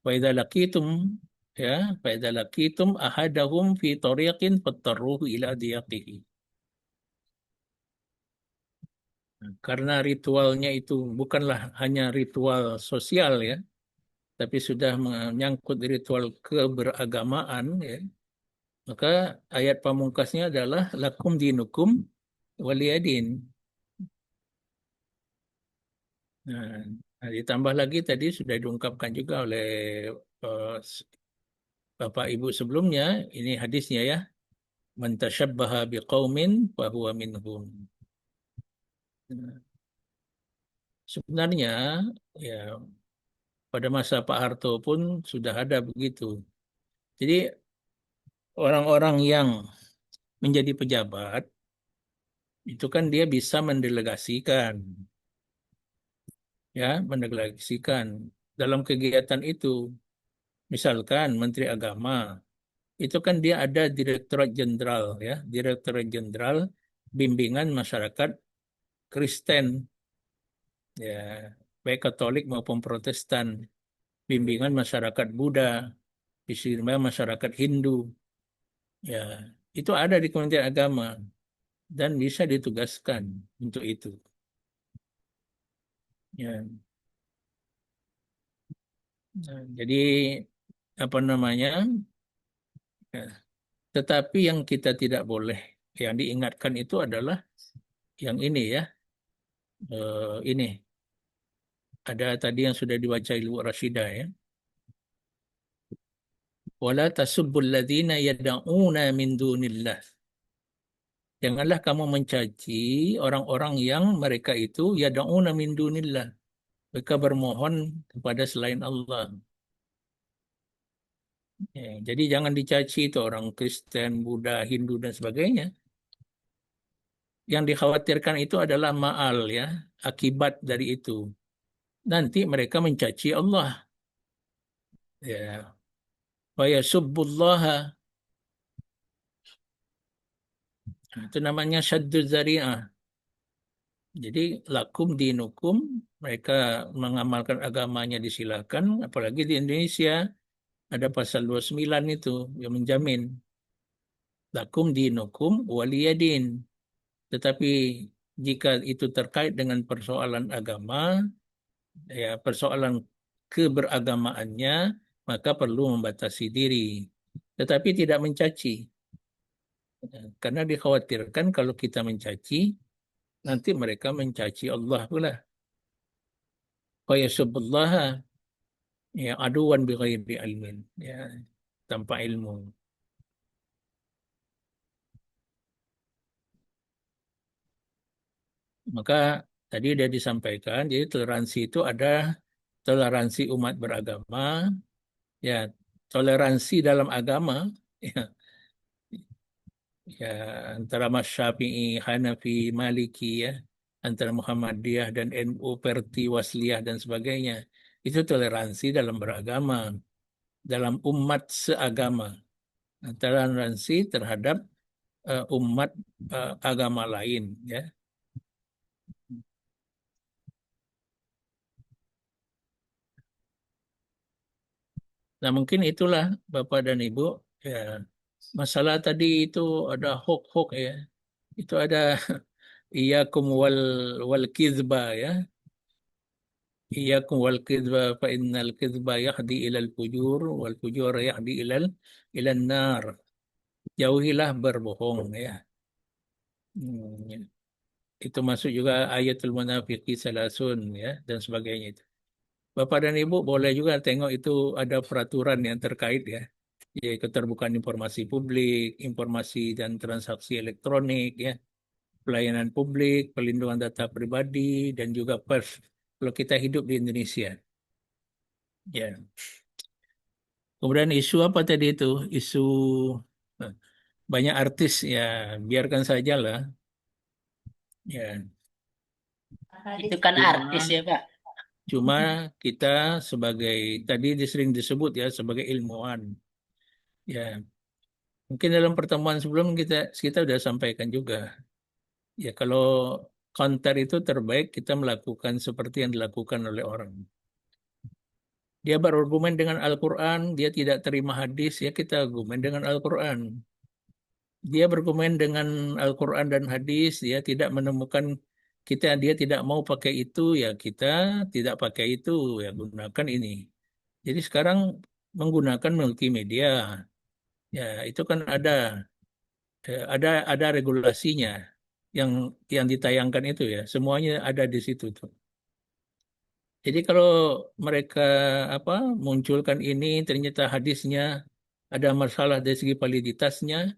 Wa idza laqitum ya, fa idza laqitum ahadahum fi tariqin fattaruhu ila diyaqihi. Karena ritualnya itu bukanlah hanya ritual sosial ya, tapi sudah menyangkut ritual keberagamaan ya. Maka ayat pamungkasnya adalah lakum dinukum waliyadin. Nah, ditambah lagi tadi sudah diungkapkan juga oleh eh, Bapak Ibu sebelumnya, ini hadisnya ya. Man tasyabbaha biqaumin fahuwa minhum. Nah, sebenarnya ya pada masa Pak Harto pun sudah ada begitu. Jadi orang-orang yang menjadi pejabat itu kan dia bisa mendelegasikan ya, mendelegasikan dalam kegiatan itu. Misalkan Menteri Agama itu kan dia ada Direktorat Jenderal ya, Direktorat Jenderal Bimbingan Masyarakat Kristen ya, baik Katolik maupun Protestan, bimbingan masyarakat Buddha, bimbingan masyarakat Hindu ya, itu ada di Kementerian Agama dan bisa ditugaskan untuk itu ya. Nah, jadi apa namanya ya, tetapi yang kita tidak boleh, yang diingatkan itu adalah yang ini ya, ini ada tadi yang sudah dibaca Ibu Rashidah ya. Wala tasubbul ladzina yad'una min dunillah. Janganlah kamu mencaci orang-orang yang mereka itu yad'una min dunillah. Mereka bermohon kepada selain Allah. Ya, jadi jangan dicaci itu orang Kristen, Buddha, Hindu dan sebagainya. Yang dikhawatirkan itu adalah ma'al ya, akibat dari itu. Nanti mereka mencaci Allah. Ya, wa yasubbullaha. Nah, itu namanya syadduz zari'ah. Jadi lakum dinukum, mereka mengamalkan agamanya disilakan, apalagi di Indonesia ada pasal 29 itu yang menjamin lakum dinukum waliyadin. Tetapi jika itu terkait dengan persoalan agama, ya persoalan keberagamaannya, maka perlu membatasi diri. Tetapi tidak mencaci. Karena dikhawatirkan kalau kita mencaci, nanti mereka mencaci Allah pula. Fayasubballaha ya aduan bighairi ilmin. Ya, tanpa ilmu. Maka tadi sudah disampaikan, jadi toleransi itu ada toleransi umat beragama, ya toleransi dalam agama, ya, ya antara Mas Syafi'i, Hanafi, Maliki ya, antara Muhammadiyah dan NU, Perti, Wasliyah dan sebagainya. Itu toleransi dalam beragama, dalam umat seagama. Toleransi terhadap umat agama lain ya. Nah, mungkin itulah Bapak dan Ibu ya. Masalah tadi itu ada hoax-hoax ya. Itu ada iyakum wal kizba ya. Iyakum wal kizba fa innal kizba yahdi ilal fujur wal fujur yahdi ilal nar. Jauhilah berbohong ya. Ya. Itu masuk juga ayatul munafiqi salasun ya dan sebagainya itu. Bapak dan Ibu boleh juga tengok itu ada peraturan yang terkait ya. Yaitu keterbukaan informasi publik, informasi dan transaksi elektronik ya, pelayanan publik, pelindungan data pribadi dan juga pers. Kalau kita hidup di Indonesia. Ya. Kemudian isu apa tadi itu? Isu eh, banyak artis ya, biarkan saja lah. Ya, Itu kan artis cuma ya, Pak. cuma kita sebagai tadi sering disebut ya sebagai ilmuwan. Ya, mungkin dalam pertemuan sebelum kita kita sudah sampaikan juga. Ya, kalau counter itu terbaik kita melakukan seperti yang dilakukan oleh orang. Dia berargumen dengan Al-Quran, dia tidak terima hadis, ya kita argumen dengan Al-Quran. Dia berargumen dengan Al-Quran dan hadis, dia tidak menemukan dia tidak mau pakai itu, ya kita tidak pakai itu, ya gunakan ini. Jadi sekarang menggunakan multimedia, ya itu kan ada regulasinya yang ditayangkan itu ya, semuanya ada di situ tuh. Jadi kalau mereka apa munculkan ini ternyata hadisnya ada masalah dari segi validitasnya,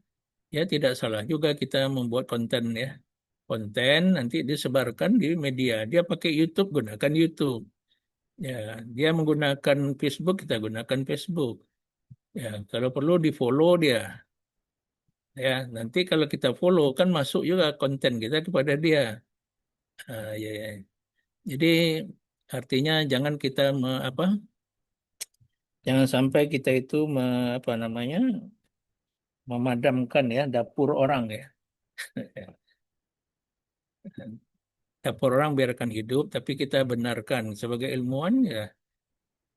ya tidak salah juga kita membuat konten ya. Konten nanti disebarkan di media. Dia pakai YouTube, gunakan YouTube. Ya, dia menggunakan Facebook, kita gunakan Facebook. Ya, kalau perlu di-follow dia. Ya, nanti kalau kita follow kan masuk juga konten kita kepada dia. Ya, ya. Jadi artinya jangan kita jangan sampai kita itu apa namanya memadamkan ya dapur orang ya. Dapur orang biarkan hidup, tapi kita benarkan sebagai ilmuwan ya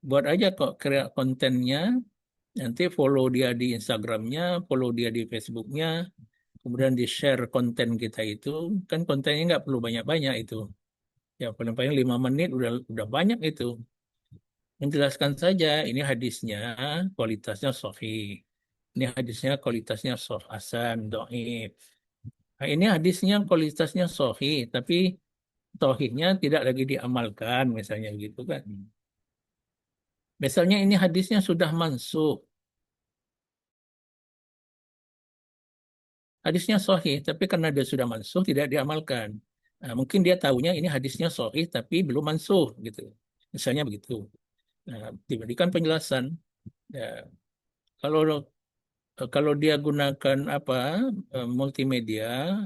buat aja kok kreat kontennya, nanti follow dia di Instagramnya, follow dia di Facebooknya, kemudian di share konten kita itu, kan kontennya nggak perlu banyak-banyak itu, ya paling-paling 5 menit udah banyak itu. Menjelaskan saja ini hadisnya kualitasnya sahih, ini hadisnya kualitasnya hasan, dhaif. Nah, ini hadisnya kualitasnya sahih, tapi tauhidnya tidak lagi diamalkan, misalnya gitu kan. Misalnya ini hadisnya sudah mansukh, hadisnya sahih, tapi karena dia sudah mansukh tidak diamalkan. Nah, mungkin dia tahunya ini hadisnya sahih tapi belum mansukh gitu. Misalnya begitu. Nah, diberikan penjelasan. Ya, kalau kalau dia gunakan multimedia,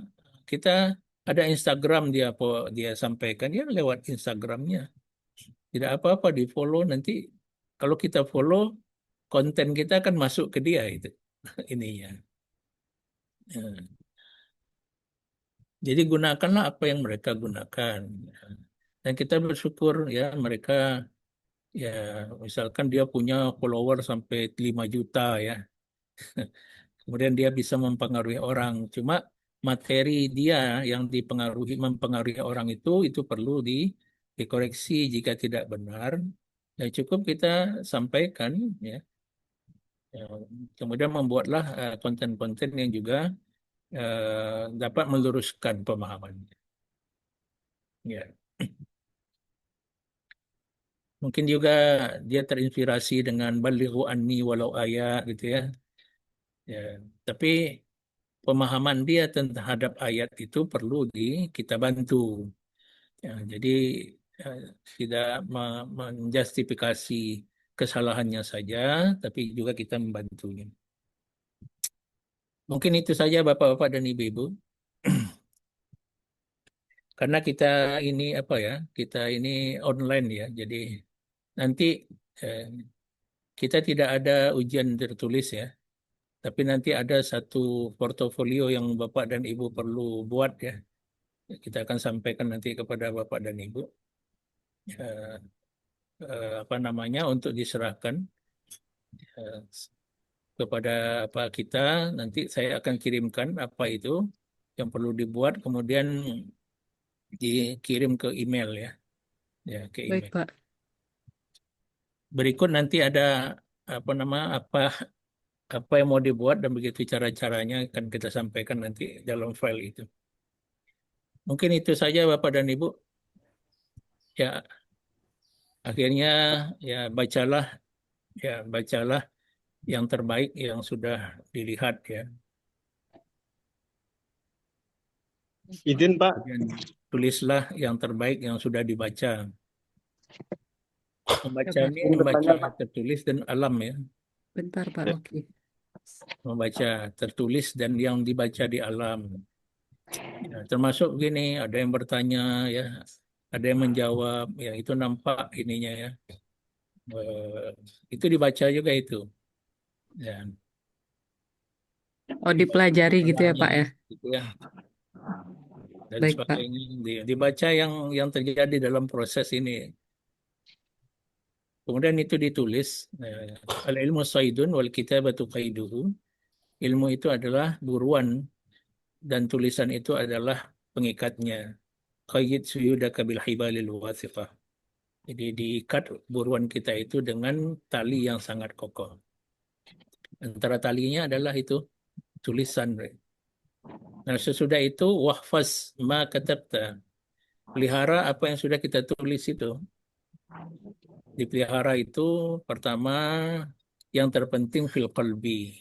kita ada Instagram dia sampaikan ya lewat Instagramnya. Tidak apa-apa di follow nanti. Kalau kita follow konten kita akan masuk ke dia itu ininya. Ya. Jadi gunakanlah apa yang mereka gunakan. Dan kita bersyukur ya mereka ya misalkan dia punya follower sampai 5 juta ya. Kemudian dia bisa mempengaruhi orang. Cuma materi dia yang mempengaruhi orang itu perlu dikoreksi jika tidak benar. Ya cukup kita sampaikan ya. Ya, kemudian membuatlah konten-konten yang juga dapat meluruskan pemahaman. Ya. Mungkin juga dia terinspirasi dengan balighu anni walau ayat gitu ya. Ya, tapi pemahaman dia terhadap ayat itu perlu kita bantu. Ya, jadi eh, tidak menjustifikasi kesalahannya saja, tapi juga kita membantunya. Mungkin itu saja Bapak-bapak dan Ibu-ibu. Karena kita ini apa ya? Kita ini online ya. Jadi nanti eh, kita tidak ada ujian tertulis ya. Tapi nanti ada satu portofolio yang Bapak dan Ibu perlu buat ya. Kita akan sampaikan nanti kepada Bapak dan Ibu. Eh, apa namanya untuk diserahkan eh, kepada apa kita nanti saya akan kirimkan apa itu yang perlu dibuat kemudian dikirim ke email ya ya ke Baik, email. Pak. Berikut nanti ada apa nama apa yang mau dibuat dan begitu cara-caranya akan kita sampaikan nanti dalam file itu. Mungkin itu saja Bapak dan Ibu. Ya akhirnya ya bacalah yang terbaik yang sudah dilihat ya. Izin Pak, Kemudian tulislah yang terbaik yang sudah dibaca. Ya, Membaca Pak. ini ingin membaca bertanya Pak. tertulis dan alam ya. Bentar, Pak Ya. Rocky. Membaca tertulis dan yang dibaca di alam. Ya, termasuk begini, ada yang bertanya ya, ada yang menjawab, ya itu nampak ininya ya. Itu dibaca juga itu. Ya, Oh, dipelajari gitu ya, masalahnya Pak ya? gitu ya. Dan Baik, Pak. sebagainya dibaca yang terjadi dalam proses ini. Kemudian itu ditulis. Al ilmu saidun wal kitabatu qaiduhu. Ilmu itu adalah buruan dan tulisan itu adalah pengikatnya. Qayyid suyudaka bil hibalil wathiqah. Jadi diikat buruan kita itu dengan tali yang sangat kokoh. Antara talinya adalah itu tulisan. Nah, sesudah itu wahfaz ma katabta. Pelihara apa yang sudah kita tulis itu. Dipelihara itu pertama yang terpenting fil qalbi,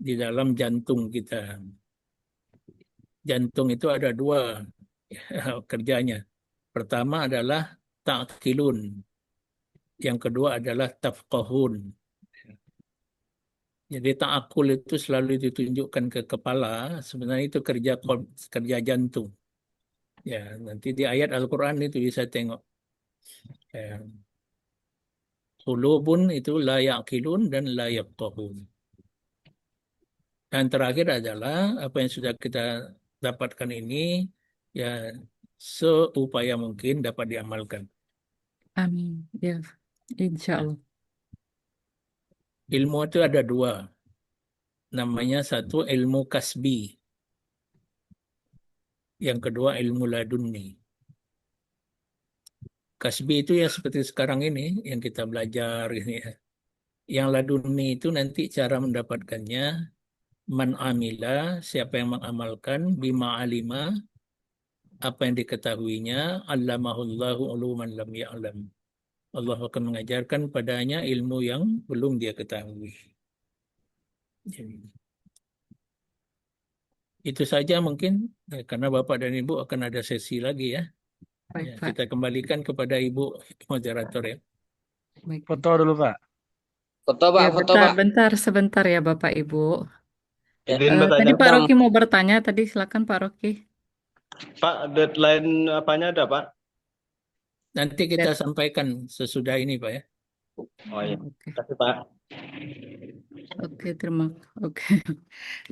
di dalam jantung kita. Jantung itu ada dua kerjanya. Pertama adalah ta'qilun, yang kedua adalah tafqahun. Jadi ta'akul itu selalu ditunjukkan ke kepala, sebenarnya itu kerja jantung. Ya, nanti di ayat Al-Qur'an itu bisa tengok. Ya, qulubun itu la ya'qilun dan la yafqahun. Dan terakhir adalah apa yang sudah kita dapatkan ini ya seupaya mungkin dapat diamalkan. Amin. Ya, insya Nah, Allah. ilmu itu ada dua. Namanya satu ilmu kasbi, yang kedua ilmu laduni. Kasbi itu ya seperti sekarang ini yang kita belajar ini ya. Yang laduni itu nanti cara mendapatkannya man amila, siapa yang mengamalkan bima alima, apa yang diketahuinya, allamahullahu uluman lam ya'lam. Allah akan mengajarkan padanya ilmu yang belum dia ketahui. Jadi, itu saja mungkin karena Bapak dan Ibu akan ada sesi lagi ya. Baik, Ya, Pak. kita kembalikan kepada Ibu moderator ya. Baik. Foto dulu Pak. Foto Ya, Pak, foto bentar, Pak. bentar, sebentar ya, Bapak Ibu. Ya. Izin bertanya Tadi Pak dong. Rocky mau bertanya, tadi silakan Pak Rocky. Pak, deadline apanya ada Pak? Nanti kita sampaikan sesudah ini Pak ya. Oh iya, Oke, terima kasih Pak. oke, oke.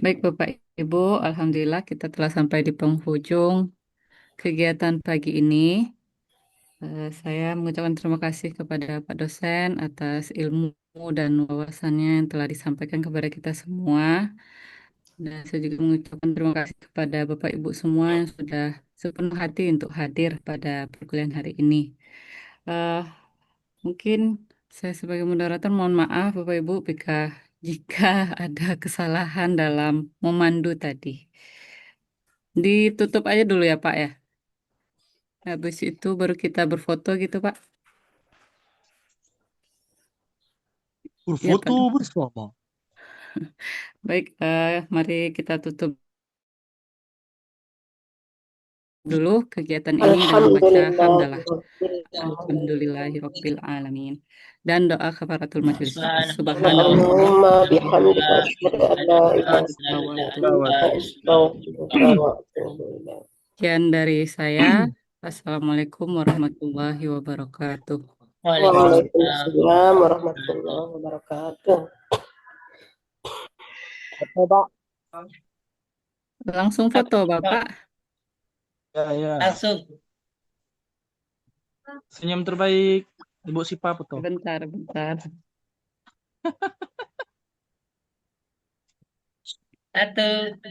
Baik, Bapak Ibu, Alhamdulillah kita telah sampai di penghujung kegiatan pagi ini. Saya mengucapkan terima kasih kepada Pak dosen atas ilmu dan wawasannya yang telah disampaikan kepada kita semua. Dan saya juga mengucapkan terima kasih kepada Bapak Ibu semua yang sudah sepenuh hati untuk hadir pada perkuliahan hari ini. Eh, Mungkin saya sebagai moderator mohon maaf Bapak Ibu jika ada kesalahan dalam memandu tadi. Ditutup aja dulu ya Pak ya. Habis itu baru kita berfoto gitu Pak. Ya Pak. Berfoto bersama. Baik, mari kita tutup dulu kegiatan ini dengan membaca hamdalah. Alhamdulillah. Alhamdulillahirabbil alamin. Dan doa kafaratul majelis. Allahumma Subhanallah. bihamdika asyhadu an la ilaha illa anta astaghfiruka wa atubu ilaik. Sekian dari saya. Assalamualaikum warahmatullahi wabarakatuh. Waalaikumsalam warahmatullahi wabarakatuh. Langsung foto, Bapak. Ya. Langsung. Senyum terbaik Ibu Sipa foto. Bentar. Satu.